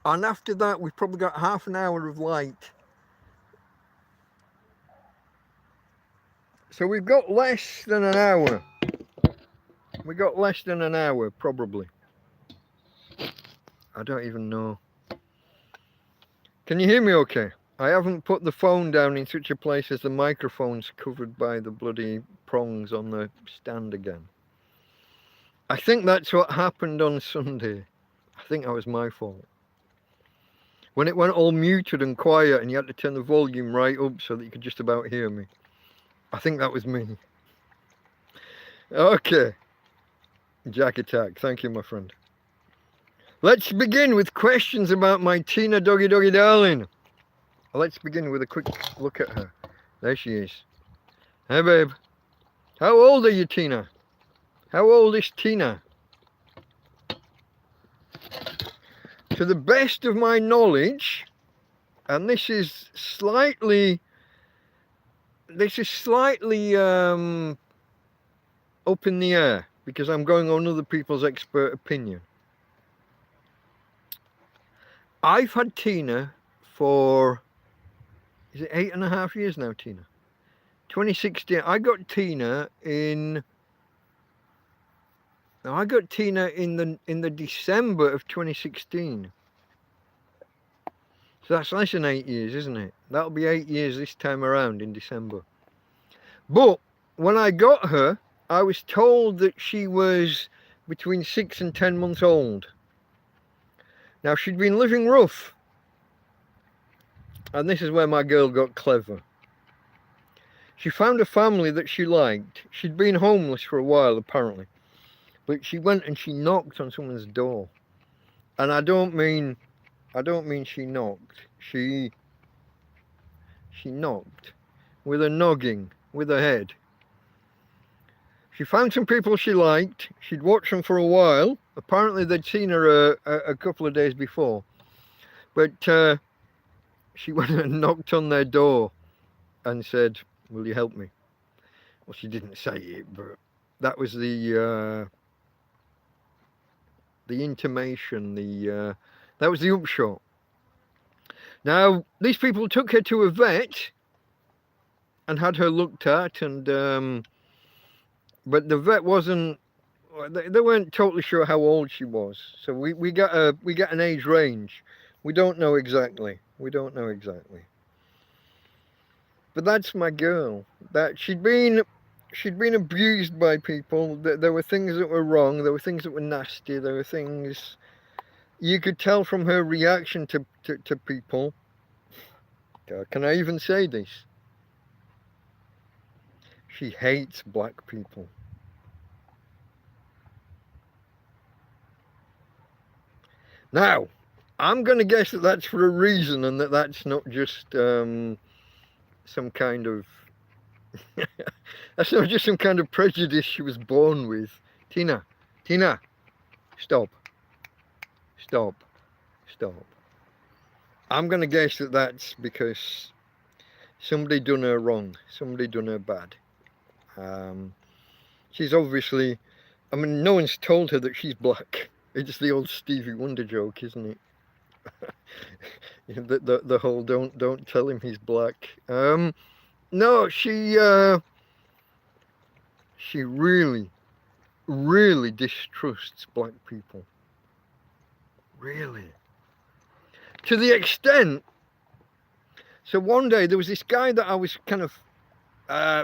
And after that, we've probably got half an hour of light. So we've got less than an hour. We got less than an hour, probably. I don't even know. Can you hear me okay? I haven't put the phone down in such a place as the microphone's covered by the bloody prongs on the stand again. I think that's what happened on Sunday. I think that was my fault. When it went all muted and quiet and you had to turn the volume right up so that you could just about hear me. I think that was me. Okay. Jack Attack, thank you, my friend. Let's begin with questions about my Tina Doggie Darling. Let's begin with a quick look at her. There she is. Hey, babe. How old are you, Tina? How old is Tina? To the best of my knowledge, and this is slightly up in the air because I'm going on other people's expert opinion. I've had Tina for, is it 8.5 years now, Tina? 2016. I got Tina in the December of 2016. So that's less than 8 years, isn't it? That'll be 8 years this time around in December. But when I got her, I was told that she was between 6 and 10 months old. Now, she'd been living rough. And this is where my girl got clever. She found a family that she liked. She'd been homeless for a while, apparently. But she went and she knocked on someone's door. And I don't mean she knocked. She knocked with a noggin, with her head. She found some people she liked. She'd watched them for a while. Apparently they'd seen her a couple of days before. But she went and knocked on their door and said, "Will you help me?" Well, she didn't say it, but that was the intimation, that was the upshot. Now, these people took her to a vet and had her looked at, and but the vet wasn't. They weren't totally sure how old she was, so we got an age range. We don't know exactly. But that's my girl. That she'd been abused by people. There were things that were wrong. There were things that were nasty. There were things you could tell from her reaction to people. Can I even say this? She hates black people. Now, I'm going to guess that that's for a reason, and that's not just some kind of that's not just some kind of prejudice she was born with. Tina, stop. I'm going to guess that that's because somebody done her wrong, somebody done her bad. She's obviously, I mean, no one's told her that she's black. It's the old Stevie Wonder joke, isn't it? the whole don't tell him he's black. No, she really distrusts black people. Really. To the extent, so one day there was this guy that I was kind of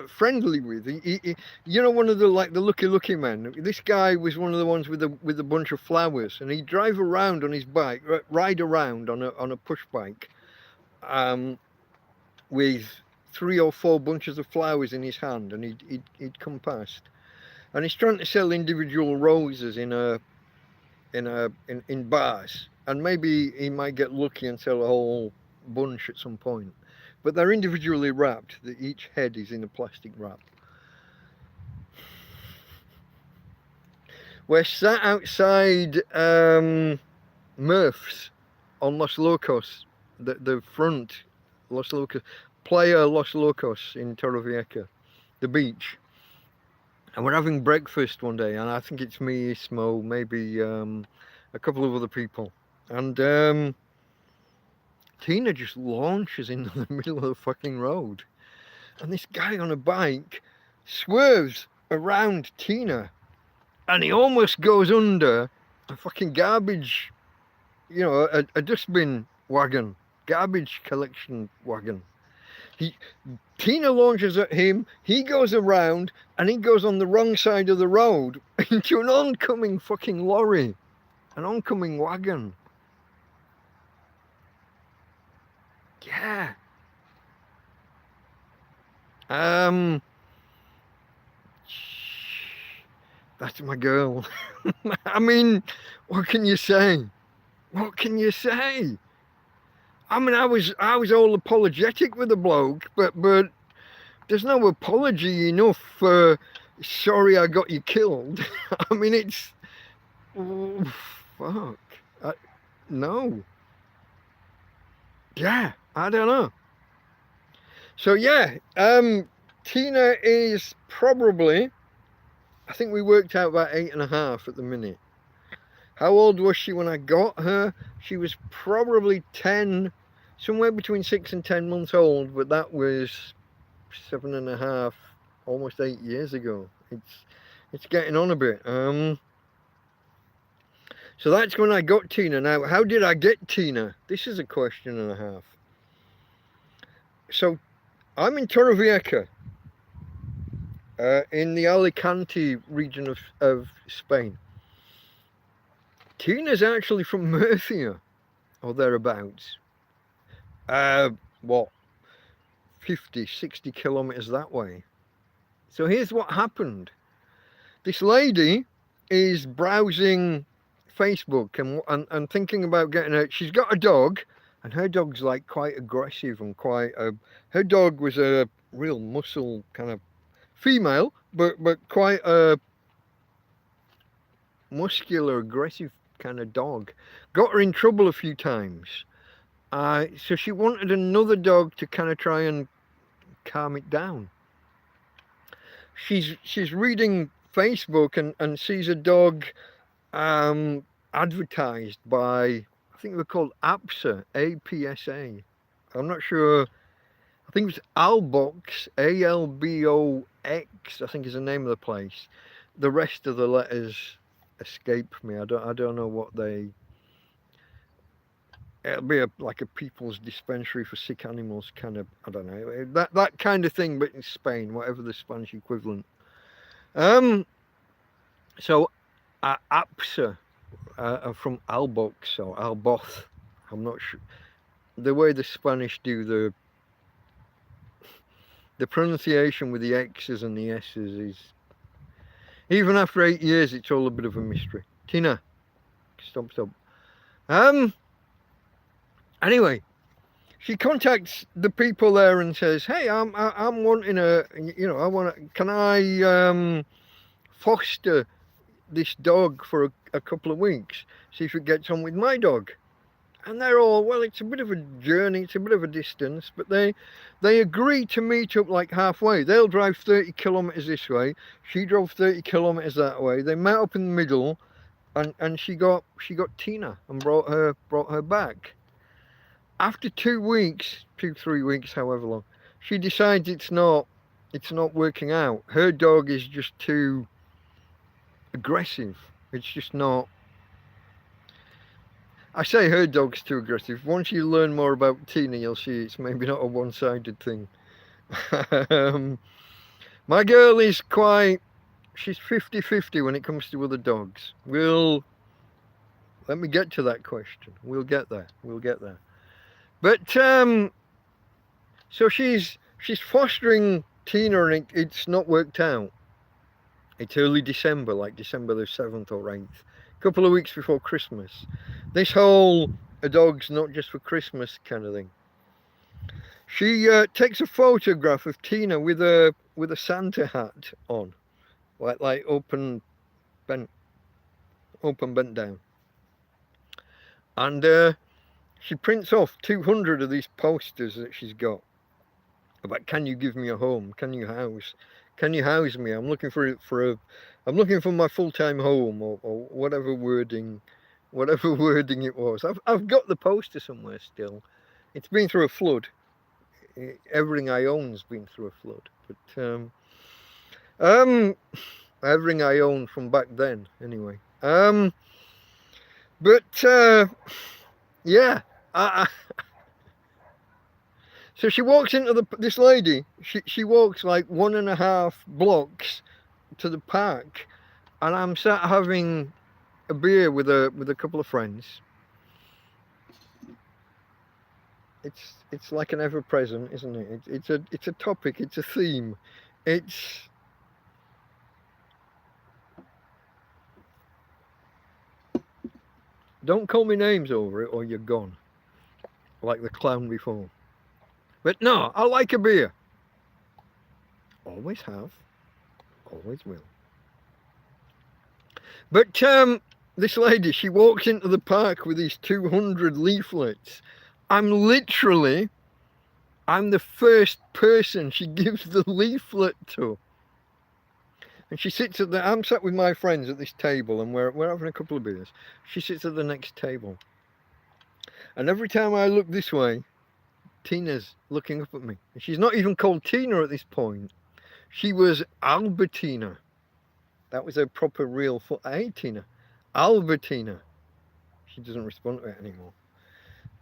friendly with. You know, one of the lucky men. This guy was one of the ones with a bunch of flowers, and he'd drive around on his bike, ride around on a push bike, with 3 or 4 bunches of flowers in his hand, and he'd come past, and he's trying to sell individual roses in bars, and maybe he might get lucky and sell a whole bunch at some point. But they're individually wrapped. Each head is in a plastic wrap. We're sat outside Murph's on Los Locos, the front Los Locos, Playa Los Locos in Torrevieja, the beach. And we're having breakfast one day, and I think it's me, Smo, maybe a couple of other people. And Tina just launches into the middle of the fucking road. And this guy on a bike swerves around Tina, and he almost goes under a fucking garbage, you know, a dustbin wagon, garbage collection wagon. Tina launches at him, he goes around, and he goes on the wrong side of the road into an oncoming fucking lorry, an oncoming wagon. Yeah. That's my girl. I mean, what can you say? What can you say? I mean, I was all apologetic with the bloke, but there's no apology enough for sorry I got you killed. I mean, it's fuck. No. Yeah, I don't know. So yeah, Tina is probably, I think we worked out about 8.5 at the minute. How old was she when I got her? She was probably 10, somewhere between 6 and 10 months old, but that was 7.5, almost 8 years ago. It's getting on a bit. So that's when I got Tina. Now, how did I get Tina? This is a question and a half. So I'm in Torrevieja, in the Alicante region of Spain. Tina's actually from Murcia, or thereabouts. What, 50, 60 kilometers that way. So here's what happened. This lady is browsing Facebook and thinking about getting her. She's got a dog, and her dog's like quite aggressive and quite. Her dog was a real muscle kind of female, but quite a muscular, aggressive kind of dog. Got her in trouble a few times. So she wanted another dog to kind of try and calm it down. She's reading Facebook and sees a dog advertised by, I think they're called APSA, APSA. I'm not sure. I think it was Albox, ALBOX, I think is the name of the place. The rest of the letters escape me. I don't know what they. It'll be like a people's dispensary for sick animals, kind of. I don't know, that kind of thing, but in Spain, whatever the Spanish equivalent. So APSA, from Albox or Alboth, I'm not sure. The way the Spanish do the pronunciation with the X's and the S's is, even after 8 years, it's all a bit of a mystery. Tina, stop. Anyway, she contacts the people there and says, "Hey, I'm wanting can I foster this dog for a couple of weeks, see if it gets on with my dog?" And they're all, well, it's a bit of a journey, it's a bit of a distance, but they agree to meet up like halfway. They'll drive 30 kilometers this way, she drove 30 kilometers that way. They met up in the middle, and she got Tina and brought her back. After 2 weeks, 3 weeks, however long, she decides it's not working out. Her dog is just too aggressive. It's just not. I say her dog's too aggressive. Once you learn more about Tina, you'll see it's maybe not a one-sided thing. My girl is she's 50-50 when it comes to other dogs. Let me get to that question. We'll get there. But so she's fostering Tina, and it's not worked out. It's early December, like December the 7th or 8th, a couple of weeks before Christmas. This whole a dog's not just for Christmas kind of thing. She takes a photograph of Tina with a Santa hat on, like open bent down, and she prints off 200 of these posters that she's got about, can you give me a home? Can you house me? I'm looking I'm looking for my full-time home, or whatever wording it was. I've got the poster somewhere still. It's been through a flood. Everything I own's been through a flood, but everything I own from back then, anyway. Yeah. So she walks into this lady. She walks like 1.5 blocks to the park, and I'm sat having a beer with a couple of friends. It's like an ever-present, isn't it? It's a topic. It's a theme. Don't call me names over it, or you're gone, like the clown before. But no, I like a beer. Always have. Always will. But this lady, she walks into the park with these 200 leaflets. I'm the first person she gives the leaflet to. And she sits I'm sat with my friends at this table, and we're having a couple of beers. She sits at the next table. And every time I look this way, Tina's looking up at me. And she's not even called Tina at this point. She was Albertina. That was her proper real hey, Tina. Albertina. She doesn't respond to it anymore.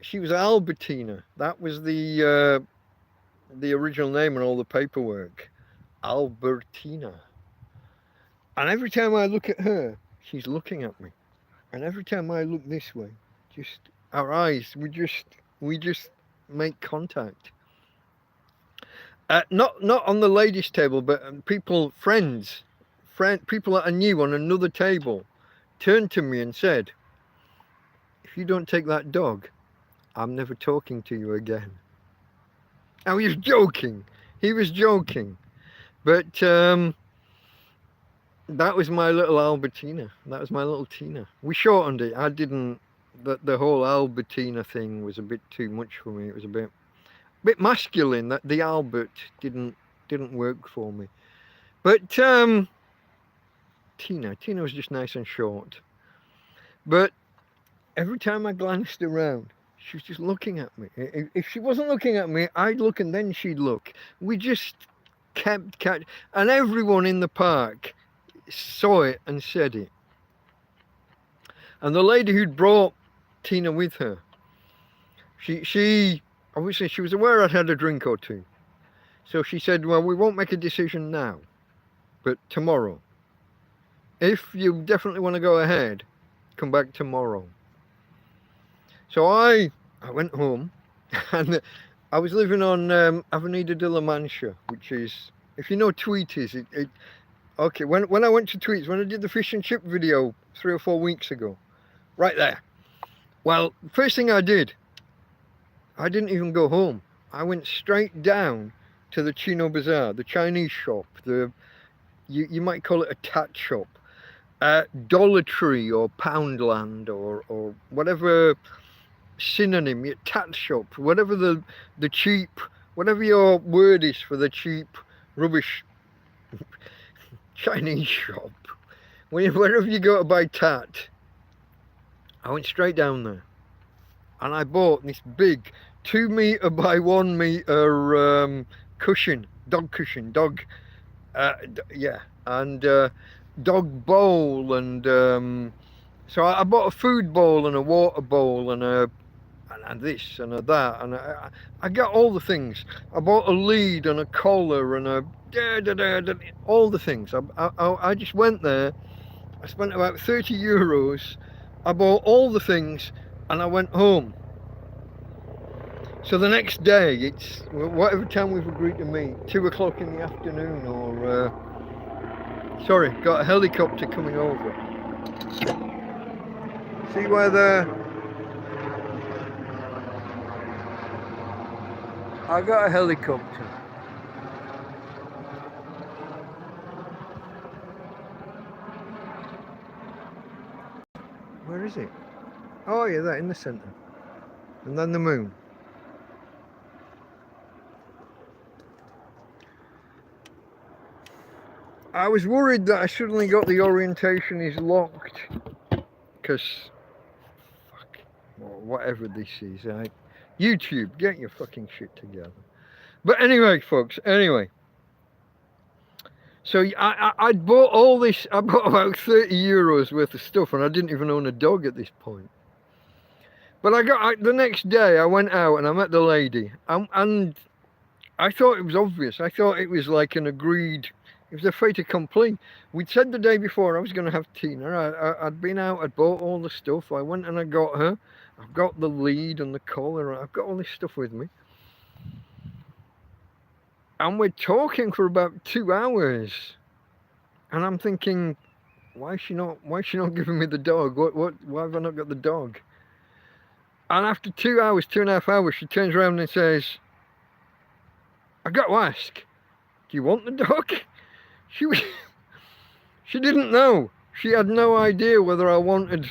She was Albertina. That was the original name and all the paperwork. Albertina. And every time I look at her, she's looking at me. And every time I look this way, just our eyes, we just make contact. Not on the ladies' table, but people that I knew on another table turned to me and said, if you don't take that dog, I'm never talking to you again. Now he was joking. But that was my little Albertina. That was my little Tina. We shortened it. I didn't. The whole Albertina thing was a bit too much for me. It was a bit masculine. That the Albert didn't work for me. But Tina was just nice and short. But every time I glanced around, she was just looking at me. If she wasn't looking at me, I'd look, and then she'd look. We just kept and everyone in the park saw it and said it. And the lady who'd brought Tina with her, she obviously she was aware I'd had a drink or two. So she said, well, we won't make a decision now, but tomorrow. If you definitely want to go ahead, come back tomorrow. So I went home, and I was living on Avenida de la Mancha, which is, if you know Tweeties, okay, when I went to Tweets, when I did the fish and chip video 3 or 4 weeks ago, right there. Well, first thing I did, I didn't even go home. I went straight down to the Chino Bazaar, the Chinese shop, you might call it a tat shop, Dollar Tree or Poundland or whatever synonym, your tat shop, whatever the cheap, whatever your word is for the cheap rubbish Chinese shop. Wherever you go to buy tat, I went straight down there, and I bought this big 2 meter by 1 meter dog cushion, and dog bowl, and so I bought a food bowl and a water bowl and and this and a that, and I got all the things. I bought a lead and a collar and all the things. I just went there. I spent about 30 euros. I bought all the things and I went home. So the next day, it's whatever time we've agreed to meet, 2 o'clock in the afternoon, or sorry, got a helicopter coming over. See where I got a helicopter. Where is it? Oh yeah, that in the centre. And then the moon. I was worried that I suddenly got the orientation is locked. Because, fuck, whatever this is. YouTube, get your fucking shit together. But anyway, folks, anyway. So I bought all this, I bought about 30 euros worth of stuff, and I didn't even own a dog at this point. But the next day I went out and I met the lady, and I thought it was obvious. I thought it was like an agreed, it was a fait accompli. We'd said the day before I was going to have Tina. I'd been out, I'd bought all the stuff, I went and I got her. I've got the lead and the collar, I've got all this stuff with me. And we're talking for about 2 hours. And I'm thinking, why is she not giving me the dog? Why have I not got the dog? And after 2 hours, 2.5 hours, she turns around and says, I got to ask, do you want the dog? She didn't know. She had no idea whether I wanted.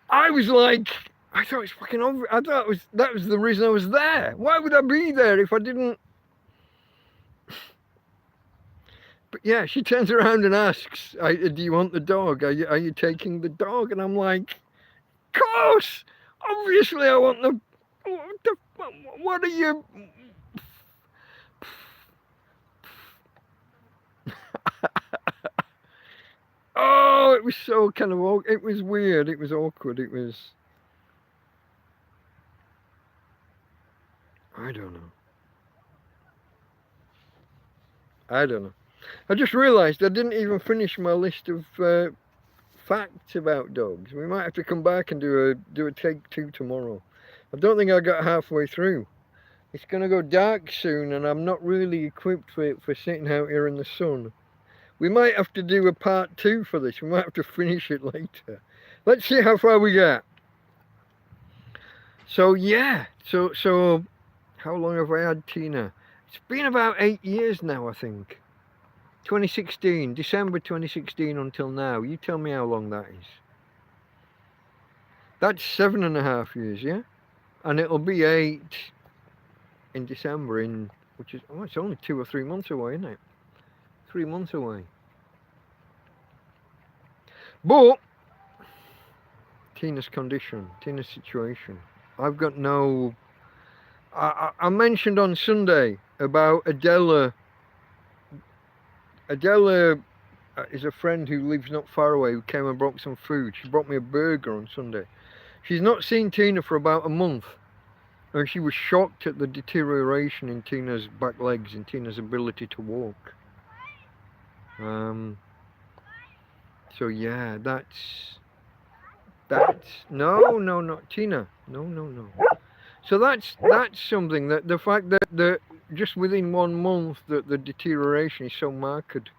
I was like, I thought it's fucking obvious. I thought that was the reason I was there. Why would I be there if I didn't? But yeah, she turns around and asks, do you want the dog? Are you taking the dog? And I'm like, of course! Obviously I want the... What are you... Oh, it was so kind of... It was weird, it was awkward, it was... I don't know. I just realised I didn't even finish my list of facts about dogs. We might have to come back and do a take 2 tomorrow. I don't think I got halfway through. It's going to go dark soon and I'm not really equipped for sitting out here in the sun. We might have to do a part 2 for this. We might have to finish it later. Let's see how far we get. So yeah, so how long have I had Tina? It's been about 8 years now, I think. 2016, December 2016 until now. You tell me how long that is. That's 7.5 years, yeah? And it'll be 8 in December, which is, oh, it's only 2 or 3 months away, isn't it? 3 months away. But, Tina's condition, Tina's situation. I've got no... I mentioned on Sunday about Adela. Adela is a friend who lives not far away who came and brought some food. She brought me a burger on Sunday. She's not seen Tina for about a month. And she was shocked at the deterioration in Tina's back legs and Tina's ability to walk. So yeah, that's no, not Tina. No. So that's something that the fact that just within 1 month that the deterioration is so marked.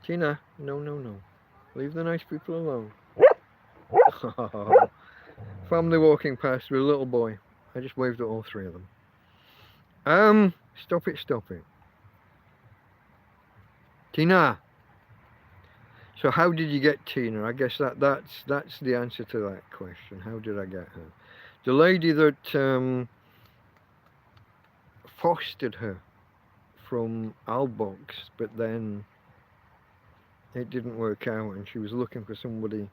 Tina, no. Leave the nice people alone. Family walking past with a little boy. I just waved at all 3 of them. Stop it. Tina. So how did you get Tina? I guess that's the answer to that question. How did I get her? The lady that fostered her from Albox, but then it didn't work out and she was looking for somebody.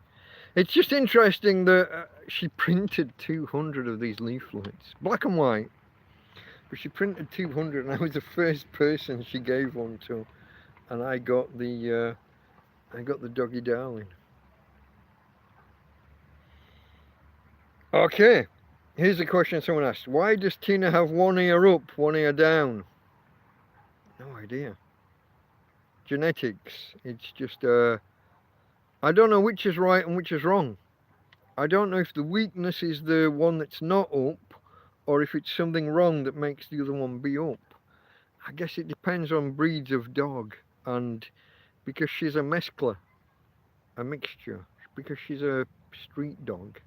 It's just interesting that she printed 200 of these leaflets, black and white, but she printed 200 and I was the first person she gave one to, and I got the I got the Doggie Darling. Okay, here's a question someone asked. Why does Tina have one ear up, one ear down? No idea. Genetics. It's just, I don't know which is right and which is wrong. I don't know if the weakness is the one that's not up, or if it's something wrong that makes the other one be up. I guess it depends on breeds of dog, and because she's a mescla, a mixture, because she's a street dog,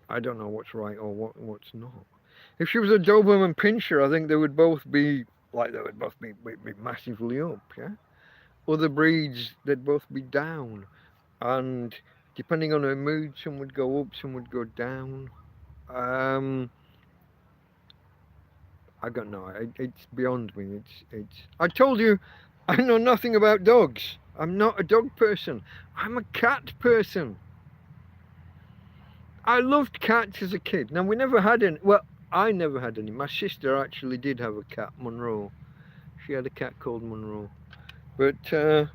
I don't know what's right or what's not. If she was a Doberman Pinscher, I think they would both be be massively up, yeah? Other breeds, they'd both be down. And depending on her mood, some would go up, some would go down. I don't know. It's beyond me. I told you, I know nothing about dogs. I'm not a dog person. I'm a cat person. I loved cats as a kid. Now, we never had any. Well, I never had any. My sister actually did have a cat, Monroe. She had a cat called Monroe. But it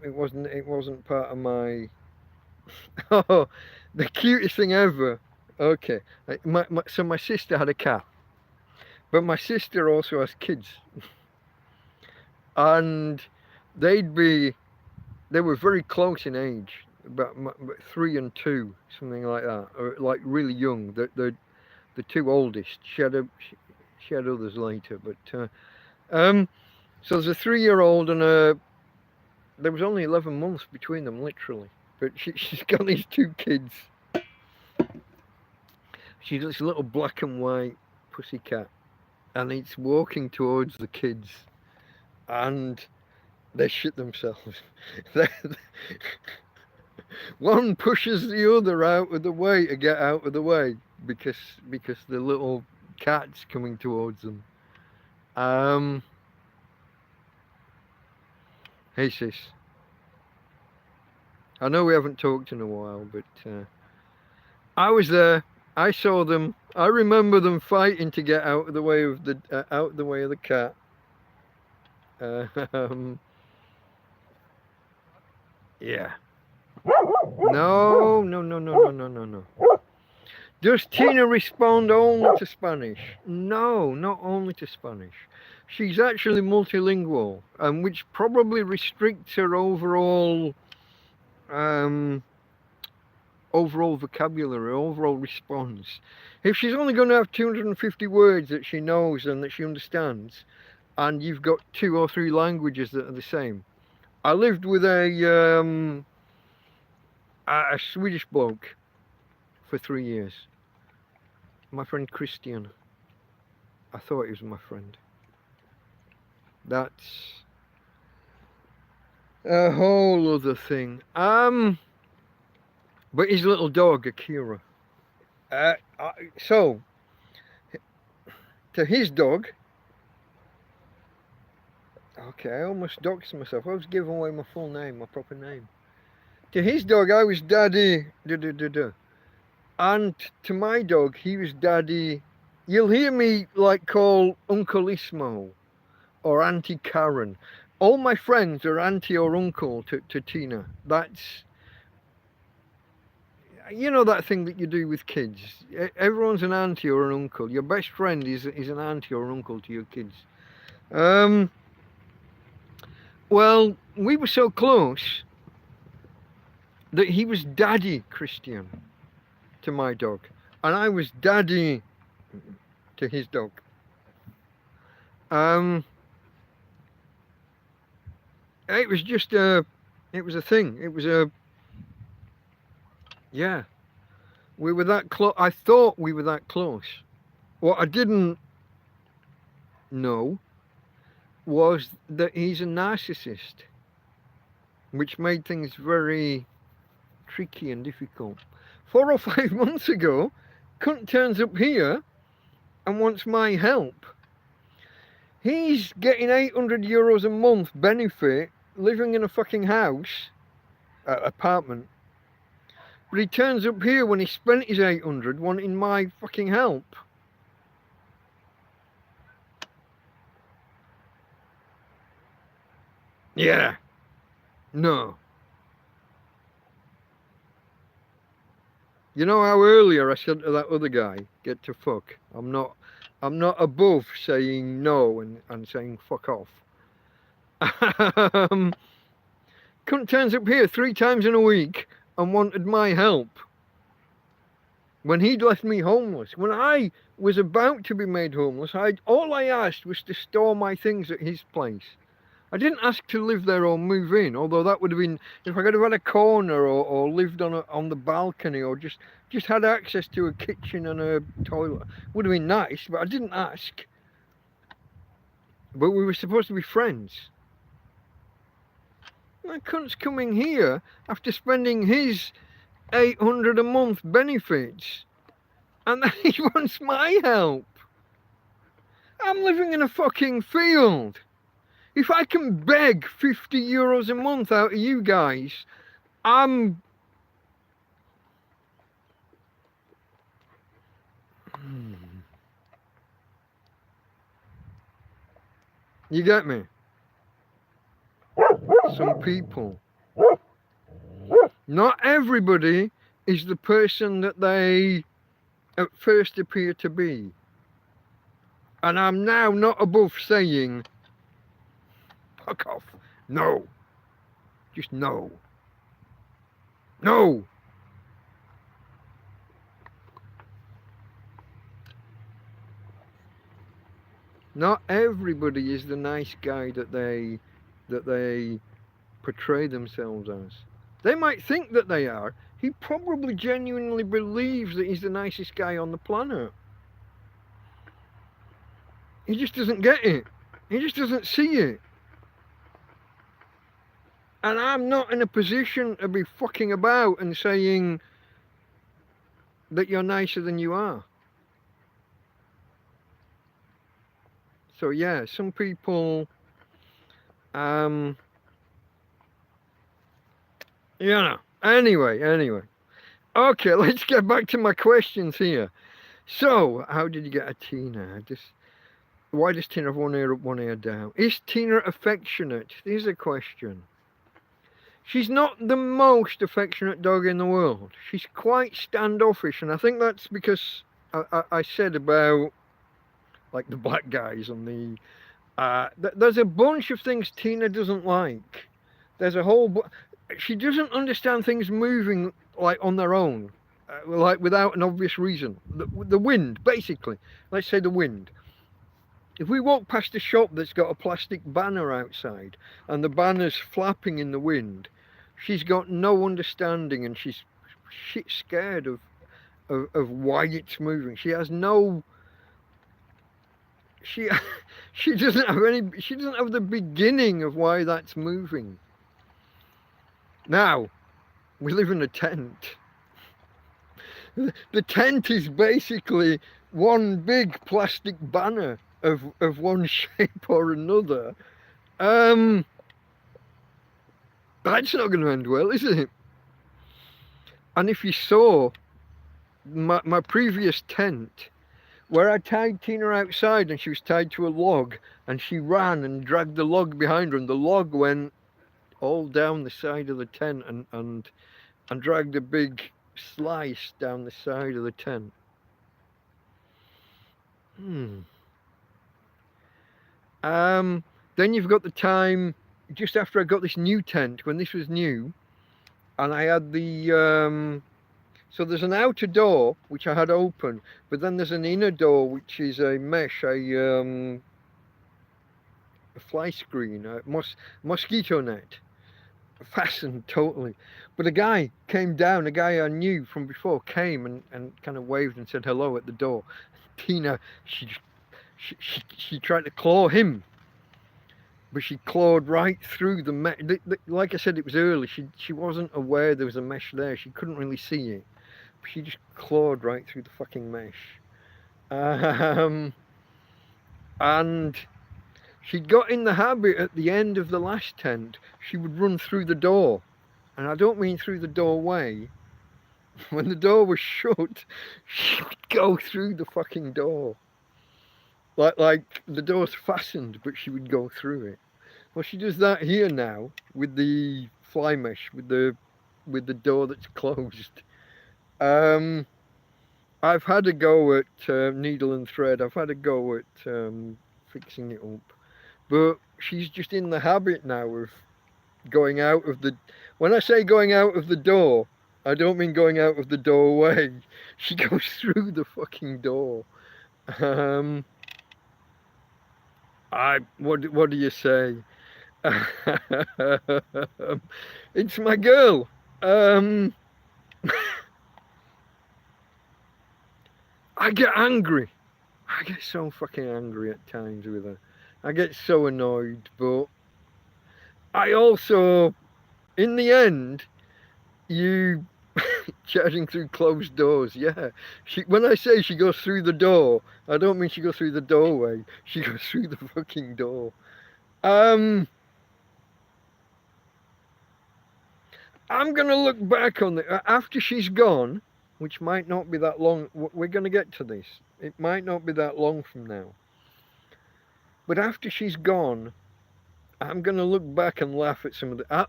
wasn't part of my. Oh, the cutest thing ever. Okay, so my sister had a cat, but my sister also has kids, and they were very close in age, about 3 and 2, something like that, or like really young. The two oldest. She had others later, but so there's a 3-year-old and there was only 11 months between them, literally. But she's got these 2 kids. She's got this little black and white pussycat, and it's walking towards the kids, and they shit themselves. One pushes the other out of the way to get out of the way because the little cat's coming towards them. Hey sis. I know we haven't talked in a while, but I was there. I saw them. I remember them fighting to get out of the way of the cat. Yeah. No. Does Tina respond only to Spanish? No, not only to Spanish. She's actually multilingual, which probably restricts her overall vocabulary, overall response. If she's only going to have 250 words that she knows and that she understands, and you've got 2 or 3 languages that are the same. I lived with a Swedish bloke for 3 years. My friend Christian. I thought he was my friend. That's a whole other thing. But his little dog, Akira. So, to his dog, okay, I almost doxed myself. I was giving away my full name, my proper name. To his dog, I was Daddy, and to my dog, he was Daddy. You'll hear me like call Uncle Ismo or Auntie Karen. All my friends are auntie or uncle to Tina. That's, you know, that thing that you do with kids. Everyone's an auntie or an uncle. Your best friend is an auntie or an uncle to your kids. Well, we were so close that he was Daddy Christian to my dog, and I was Daddy to his dog. It was just it was a thing. It was yeah. We were that close. I thought we were that close. What I didn't know was that he's a narcissist, which made things very tricky and difficult. 4 or 5 months ago, cunt turns up here and wants my help. He's getting €800 a month benefit, living in a fucking house, apartment. But he turns up here when he spent his 800 wanting my fucking help. Yeah. No. You know how earlier I said to that other guy, get to fuck. I'm not above saying no and saying fuck off. Cunt turns up here 3 times in a week and wanted my help. When he'd left me homeless, when I was about to be made homeless, all I asked was to store my things at his place. I didn't ask to live there or move in, although that would have been, if I could have had a corner or lived on the balcony or just had access to a kitchen and a toilet, would have been nice, but I didn't ask. But we were supposed to be friends. That cunt's coming here after spending his 800 a month benefits, and then he wants my help. I'm living in a fucking field. If I can beg 50 euros a month out of you guys, I'm... You get me? Some people. Not everybody is the person that they at first appear to be. And I'm now not above saying, fuck off. No. Just no. No. Not everybody is the nice guy that they portray themselves as. They might think that they are. He probably genuinely believes that he's the nicest guy on the planet. He just doesn't get it. He just doesn't see it. And I'm not in a position to be fucking about and saying that you're nicer than you are. So yeah, some people, you know, anyway. Okay, let's get back to my questions here. So, how did you get a Tina? Why does Tina have one ear up, one ear down? Is Tina affectionate? Here's a question. She's not the most affectionate dog in the world. She's quite standoffish, and I think that's because I said about like the black guys and there's a bunch of things Tina doesn't like. There's a whole she doesn't understand things moving like on their own, like without an obvious reason. The wind, basically. Let's say the wind. If we walk past a shop that's got a plastic banner outside and the banner's flapping in the wind, she's got no understanding and she's shit scared of why it's moving. She has no... She doesn't have the beginning of why that's moving. Now, we live in a tent. The tent is basically one big plastic banner of one shape or another. That's not going to end well, is it? And if you saw my previous tent, where I tied Tina outside and she was tied to a log and she ran and dragged the log behind her and the log went all down the side of the tent and dragged a big slice down the side of the tent. Then you've got the time just after I got this new tent, when this was new, and I had the so there's an outer door which I had open, but then there's an inner door which is a mesh, a fly screen, a mosquito net, fastened totally. But a guy came down, a guy I knew from before came and kind of waved and said hello at the door. Tina, she tried to claw him, but she clawed right through the mesh. Like I said, it was early. She wasn't aware there was a mesh there. She couldn't really see it. She just clawed right through the fucking mesh. And she'd got in the habit at the end of the last tent, she would run through the door. And I don't mean through the doorway. When the door was shut, she would go through the fucking door. Like the door's fastened, but she would go through it. Well, she does that here now with the fly mesh, with the door that's closed. Um, I've had a go at needle and thread. I've had a go at fixing it up, but she's just in the habit now of going out of the. When I say going out of the door, I don't mean going out of the doorway. She goes through the fucking door. Um, what do you say? It's my girl. Um, I get angry. I get so fucking angry at times with her. I get so annoyed, but I also, in the end, you charging through closed doors. Yeah, when I say she goes through the door, I don't mean she goes through the doorway. She goes through the fucking door. I'm gonna look back on it after she's gone, which might not be that long. We're gonna get to this. It might not be that long from now. But after she's gone, I'm gonna look back and laugh at some of the.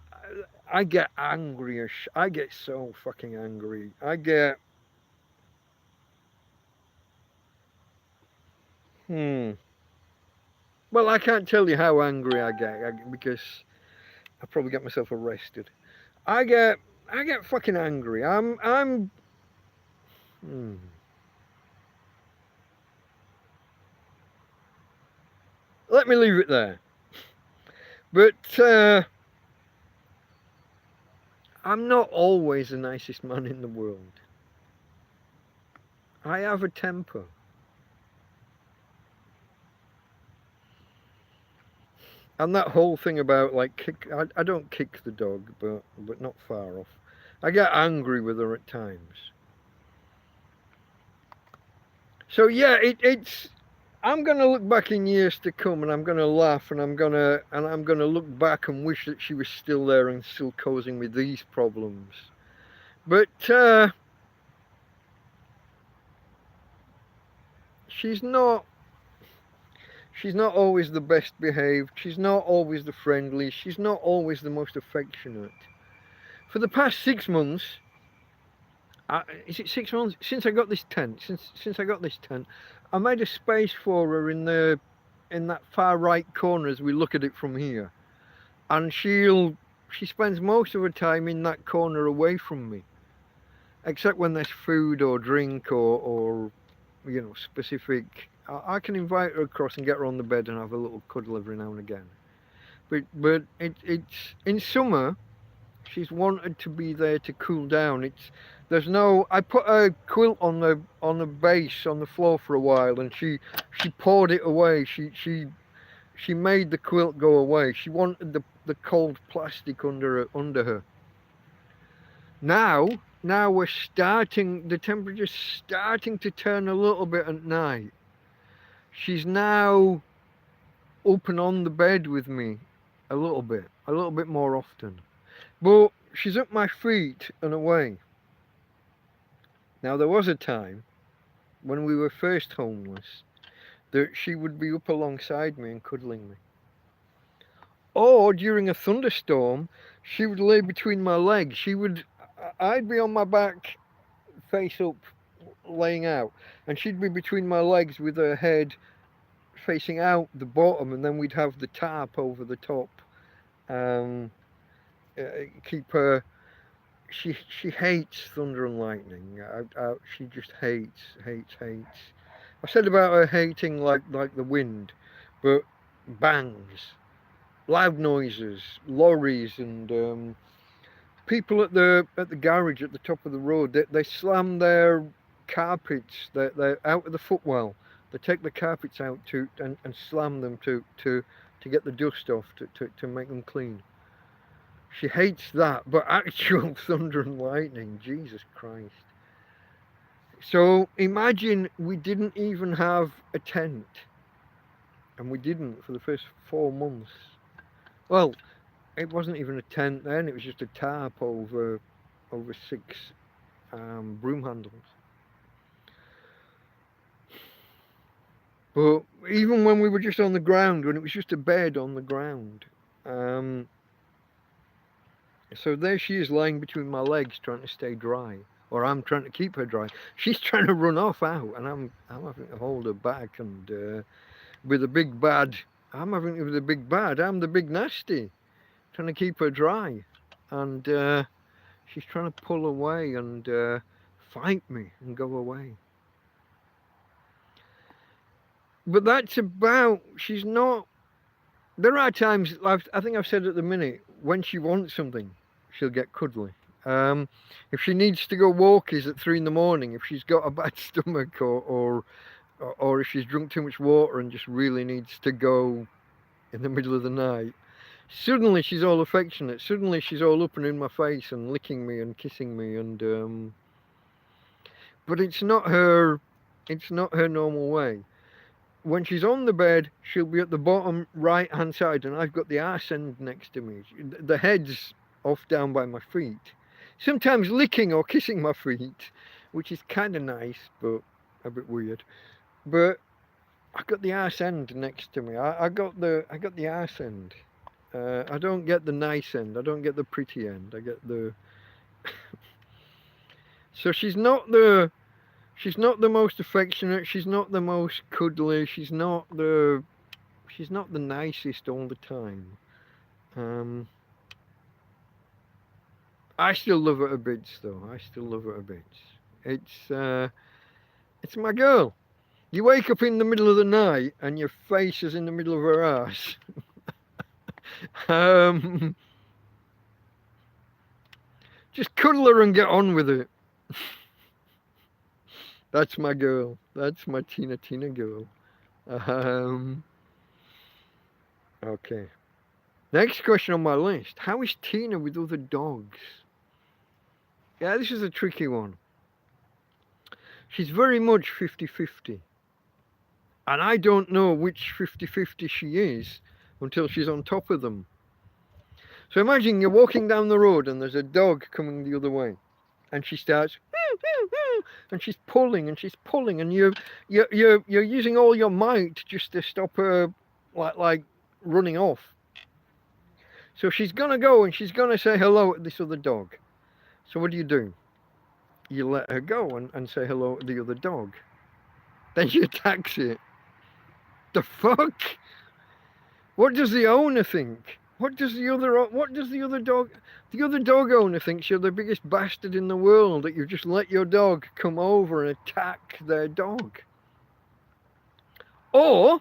I get angry. I get so fucking angry. I get. Hmm. Well, I can't tell you how angry I get because I probably get myself arrested. I get. I get fucking angry. Hmm. Let me leave it there. But I'm not always the nicest man in the world. I have a temper. And that whole thing about like I don't kick the dog, but not far off. I get angry with her at times. So yeah, it's I'm gonna look back in years to come, and I'm gonna laugh, and I'm gonna look back and wish that she was still there and still causing me these problems. But she's not. She's not always the best behaved. She's not always the friendliest. She's not always the most affectionate. For the past 6 months, is it 6 months since I got this tent? Since I got this tent, I made a space for her in that far right corner as we look at it from here, and she spends most of her time in that corner away from me, except when there's food or drink or specific. I can invite her across and get her on the bed and have a little cuddle every now and again. But it's in summer. She's wanted to be there to cool down. There's no. I put a quilt on the base on the floor for a while, and she poured it away. She made the quilt go away. She wanted the cold plastic under her. Now we're starting. The temperature's starting to turn a little bit at night. She's now up and on the bed with me, a little bit more often. But she's at my feet and away. Now, there was a time when we were first homeless that she would be up alongside me and cuddling me. Or during a thunderstorm, she would lay between my legs. I'd be on my back, face up, laying out, and she'd be between my legs with her head facing out the bottom, and then we'd have the tarp over the top. Um, Keep her. She hates thunder and lightning. She just hates. I said about her hating like the wind, but bangs, loud noises, lorries, and people at the garage at the top of the road. They slam their carpets. They're out of the footwell. They take the carpets out and slam them to get the dust off to make them clean. She hates that, but actual thunder and lightning, Jesus Christ. So imagine we didn't even have a tent, and we didn't for the first 4 months. Well, it wasn't even a tent then; it was just a tarp over six broom handles. But even when we were just on the ground, when it was just a bed on the ground, Um, so there she is lying between my legs trying to stay dry. Or I'm trying to keep her dry. She's trying to run off out, and I'm having to hold her back, and with a big bad, I'm having it with a big bad. I'm the big nasty, trying to keep her dry, and she's trying to pull away and fight me and go away. But that's about. She's not. There are times, I think I've said at the minute, when she wants something, she'll get cuddly. If she needs to go walkies at 3 in the morning, if she's got a bad stomach, or if she's drunk too much water and just really needs to go in the middle of the night, suddenly she's all affectionate. Suddenly she's all up and in my face and licking me and kissing me, and but it's not her normal way. When she's on the bed, she'll be at the bottom right hand side, and I've got the arse end next to me. The head's off down by my feet. Sometimes licking or kissing my feet, which is kind of nice, but a bit weird. But I got the arse end next to me. I got the arse end. I don't get the nice end. I don't get the pretty end. I get the. So she's not the most affectionate. She's not the most cuddly. She's not the nicest all the time. I still love her a bits though. I still love her a bits. It's my girl. You wake up in the middle of the night and your face is in the middle of her ass. Just cuddle her and get on with it. That's my girl. That's my Tina girl. Okay. Next question on my list. How is Tina with other dogs? Yeah, this is a tricky one. She's very much 50-50. And I don't know which 50-50 she is until she's on top of them. So imagine you're walking down the road and there's a dog coming the other way. And she starts, and she's pulling and you're using all your might just to stop her like running off. So she's gonna go and she's gonna say hello to this other dog. So what do? You let her go and say hello to the other dog. Then she attacks it. The fuck? What does the owner think? What does the other dog? The other dog owner thinks you're the biggest bastard in the world, that you just let your dog come over and attack their dog. Or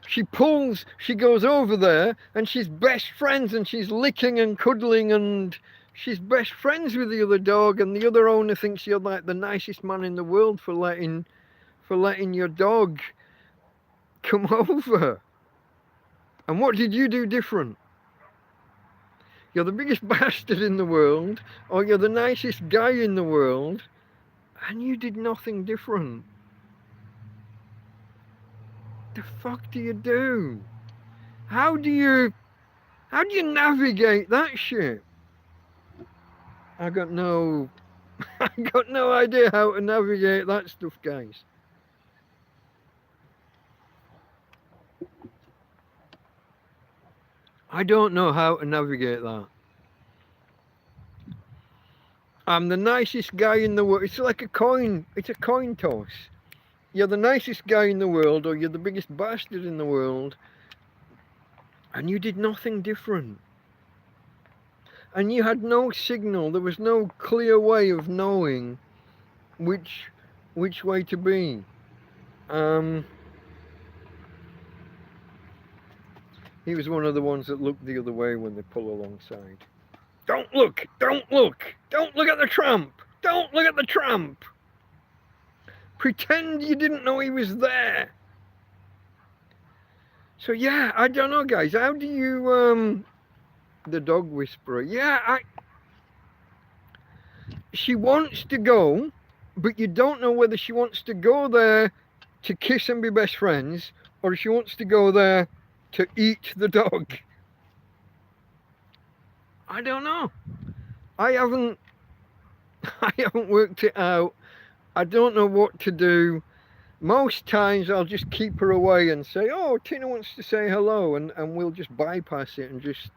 she goes over there and she's best friends and she's licking and cuddling and she's best friends with the other dog, and the other owner thinks you're like the nicest man in the world for letting your dog come over. And what did you do different? You're the biggest bastard in the world, or you're the nicest guy in the world, and you did nothing different. The fuck do you do? How do you navigate that shit? I got no idea how to navigate that stuff, guys. I don't know how to navigate that. I'm the nicest guy in the world. It's like a coin. It's a coin toss. You're the nicest guy in the world, or you're the biggest bastard in the world, and you did nothing different. And you had no signal. There was no clear way of knowing which way to be. He was one of the ones that looked the other way when they pull alongside. Don't look! Don't look! Don't look at the tramp! Don't look at the tramp! Pretend you didn't know he was there. So yeah, I don't know, guys. How do you, the dog whisperer? Yeah, she wants to go, but you don't know whether she wants to go there to kiss and be best friends, or she wants to go there to eat the dog. I don't know. I haven't worked it out. I don't know what to do. Most times I'll just keep her away and say, oh, Tina wants to say hello, and we'll just bypass it and just,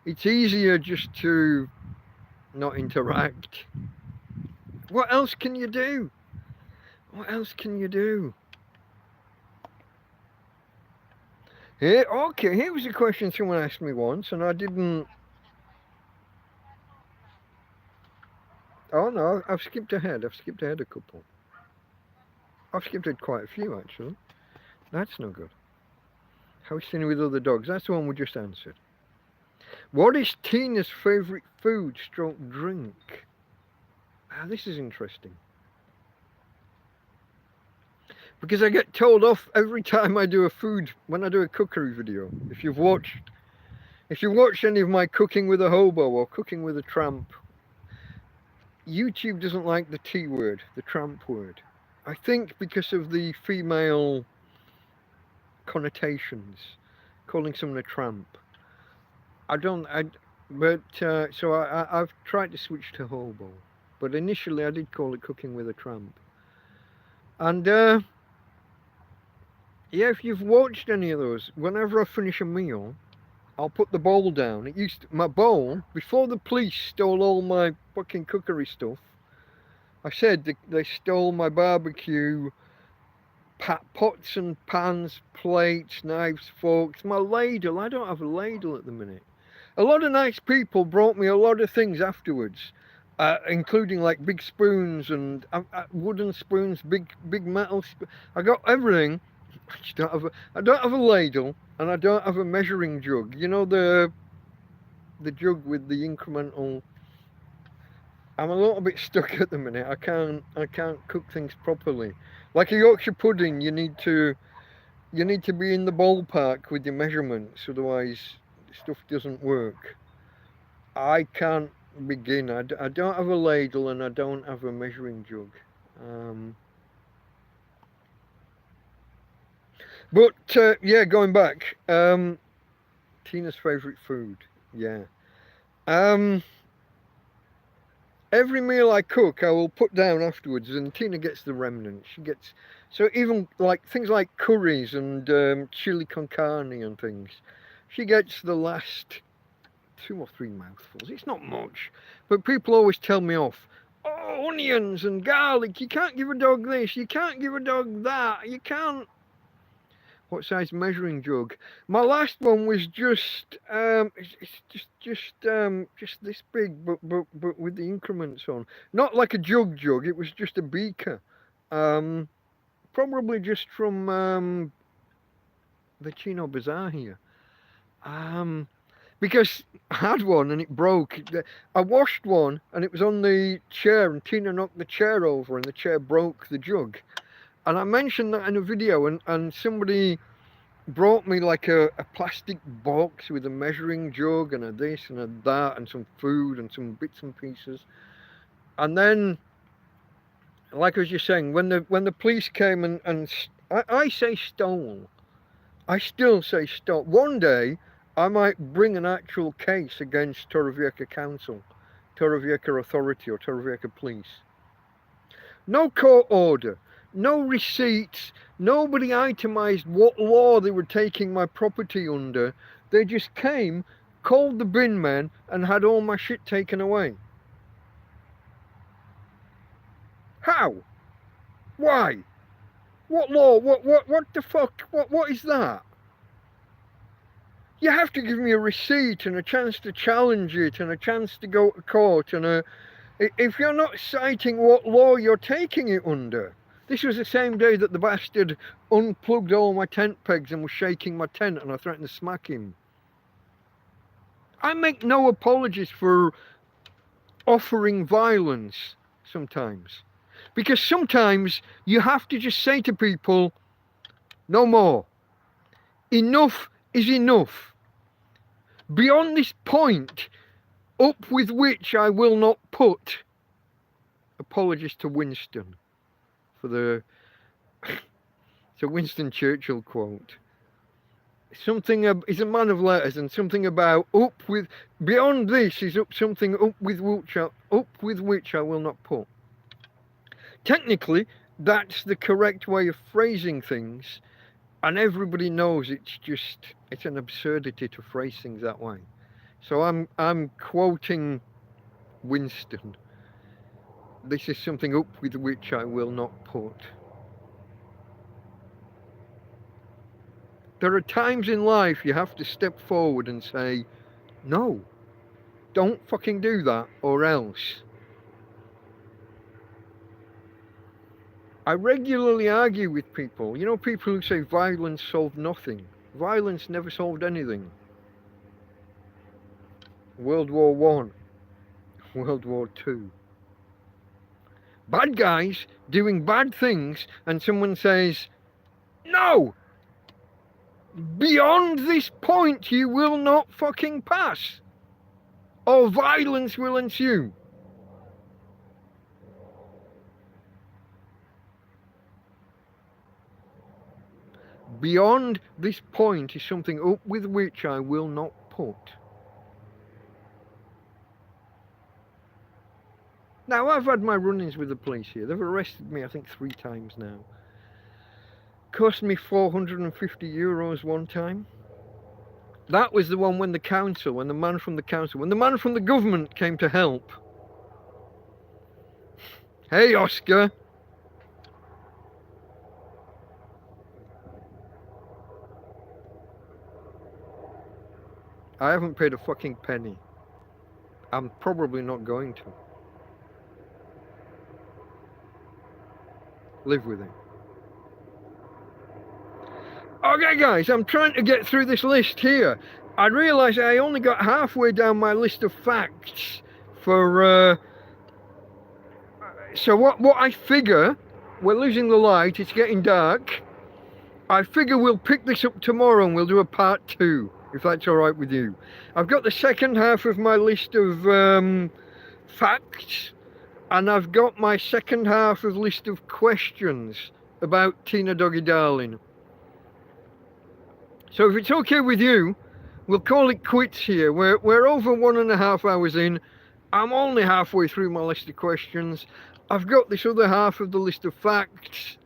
it's easier just to not interact. What else can you do? What else can you do? Here, okay, here was a question someone asked me once, and I didn't. Oh no, I've skipped ahead. I've skipped ahead a couple. I've skipped ahead quite a few actually. That's no good. How's Tina with other dogs? That's the one we just answered. What is Tina's favourite food stroke drink? Ah, this is interesting. Because I get told off every time I do a food, when I do a cookery video. If you've watched any of my cooking with a hobo or cooking with a tramp, YouTube doesn't like the T word, the tramp word. I think because of the female connotations, calling someone a tramp. So I've tried to switch to hobo, but initially I did call it cooking with a tramp. And yeah, if you've watched any of those, whenever I finish a meal, I'll put the bowl down. My bowl, before the police stole all my fucking cookery stuff, I said they stole my barbecue, pots and pans, plates, knives, forks, my ladle. I don't have a ladle at the minute. A lot of nice people brought me a lot of things afterwards, including like big spoons and wooden spoons, big metal. I got everything. I don't have a ladle, and I don't have a measuring jug. You know the jug with the incremental. I'm a little bit stuck at the minute. I can't cook things properly. Like a Yorkshire pudding, you need to be in the ballpark with your measurements, otherwise stuff doesn't work. I can't begin. I don't have a ladle and I don't have a measuring jug. But yeah, going back, Tina's favourite food, yeah. Every meal I cook, I will put down afterwards, and Tina gets the remnants. She gets, so even like things like curries and chili con carne and things, she gets the last 2 or 3 mouthfuls. It's not much, but people always tell me off. Oh, onions and garlic, you can't give a dog this, you can't give a dog that, you can't. What size measuring jug? My last one was just it's just this big, but with the increments on. Not like a jug. It was just a beaker. Probably just from the Chino Bazaar here. Because I had one and it broke. I washed one and it was on the chair, and Tina knocked the chair over and the chair broke the jug. And I mentioned that in a video, and somebody brought me like a plastic box with a measuring jug and a this and a that and some food and some bits and pieces. And then, like I was just saying, when the police came and I say stole, I still say stole. One day I might bring an actual case against Torrevieja Council, Torrevieja Authority or Torrevieja Police. No court order, no receipts, nobody itemised what law they were taking my property under. They just came, called the bin men, and had all my shit taken away. How? Why? What law? What the fuck? What is that? You have to give me a receipt and a chance to challenge it and a chance to go to court, and if you're not citing what law you're taking it under. This was the same day that the bastard unplugged all my tent pegs and was shaking my tent, and I threatened to smack him. I make no apologies for offering violence sometimes. Because sometimes you have to just say to people, no more. Enough is enough. Beyond this point, up with which I will not put. Apologies to Winston for the it's a Winston Churchill quote. Something he's a man of letters, and something about up with, beyond this is up with which I will not put. Technically, that's the correct way of phrasing things, and everybody knows it's an absurdity to phrase things that way. So I'm quoting Winston. This is something up with which I will not put. There are times in life you have to step forward and say, no, don't fucking do that, or else. I regularly argue with people, you know, people who say violence solved nothing. Violence never solved anything. World War I, World War II. Bad guys doing bad things, and someone says, no! Beyond this point you will not fucking pass, or violence will ensue. Beyond this point is something up with which I will not put. Now, I've had my run-ins with the police here. They've arrested me, I think, 3 times now. Cost me €450 one time. That was the one when the man from the government came to help. Hey, Oscar. I haven't paid a fucking penny. I'm probably not going to. Live with it. Okay, guys, I'm trying to get through this list here. I realised I only got halfway down my list of facts for... So what I figure, we're losing the light, it's getting dark. I figure we'll pick this up tomorrow and we'll do a part 2, if that's all right with you. I've got the second half of my list of facts, and I've got my second half of list of questions about Tina Doggie Darling. So if it's okay with you, we'll call it quits here. We're over 1.5 hours in. I'm only halfway through my list of questions. I've got this other half of the list of facts.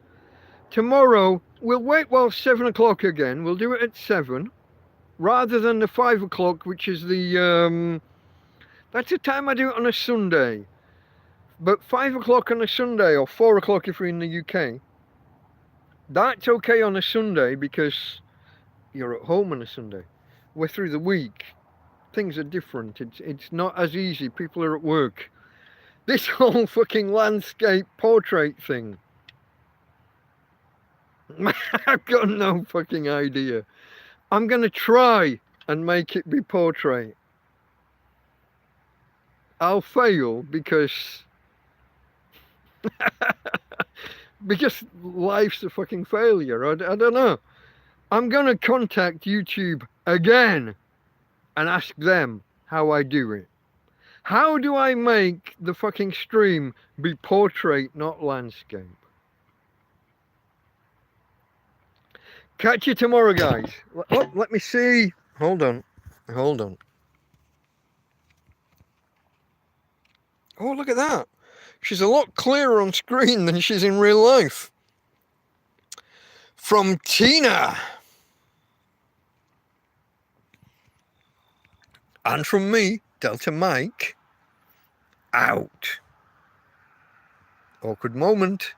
Tomorrow, we'll wait while 7 o'clock again. We'll do it at 7, rather than the 5 o'clock, which is the... that's the time I do it on a Sunday. But 5 o'clock on a Sunday, or 4 o'clock if we're in the UK, that's okay on a Sunday because you're at home on a Sunday. We're through the week. Things are different. It's not as easy. People are at work. This whole fucking landscape portrait thing. I've got no fucking idea. I'm going to try and make it be portrait. I'll fail because... because life's a fucking failure. I don't know. I'm going to contact YouTube again and ask them how I do it. How do I make the fucking stream be portrait, not landscape? Catch you tomorrow, guys. Let me see. Hold on. Oh, look at that. She's a lot clearer on screen than she's in real life. From Tina. And from me, Delta Mike, out. Awkward moment.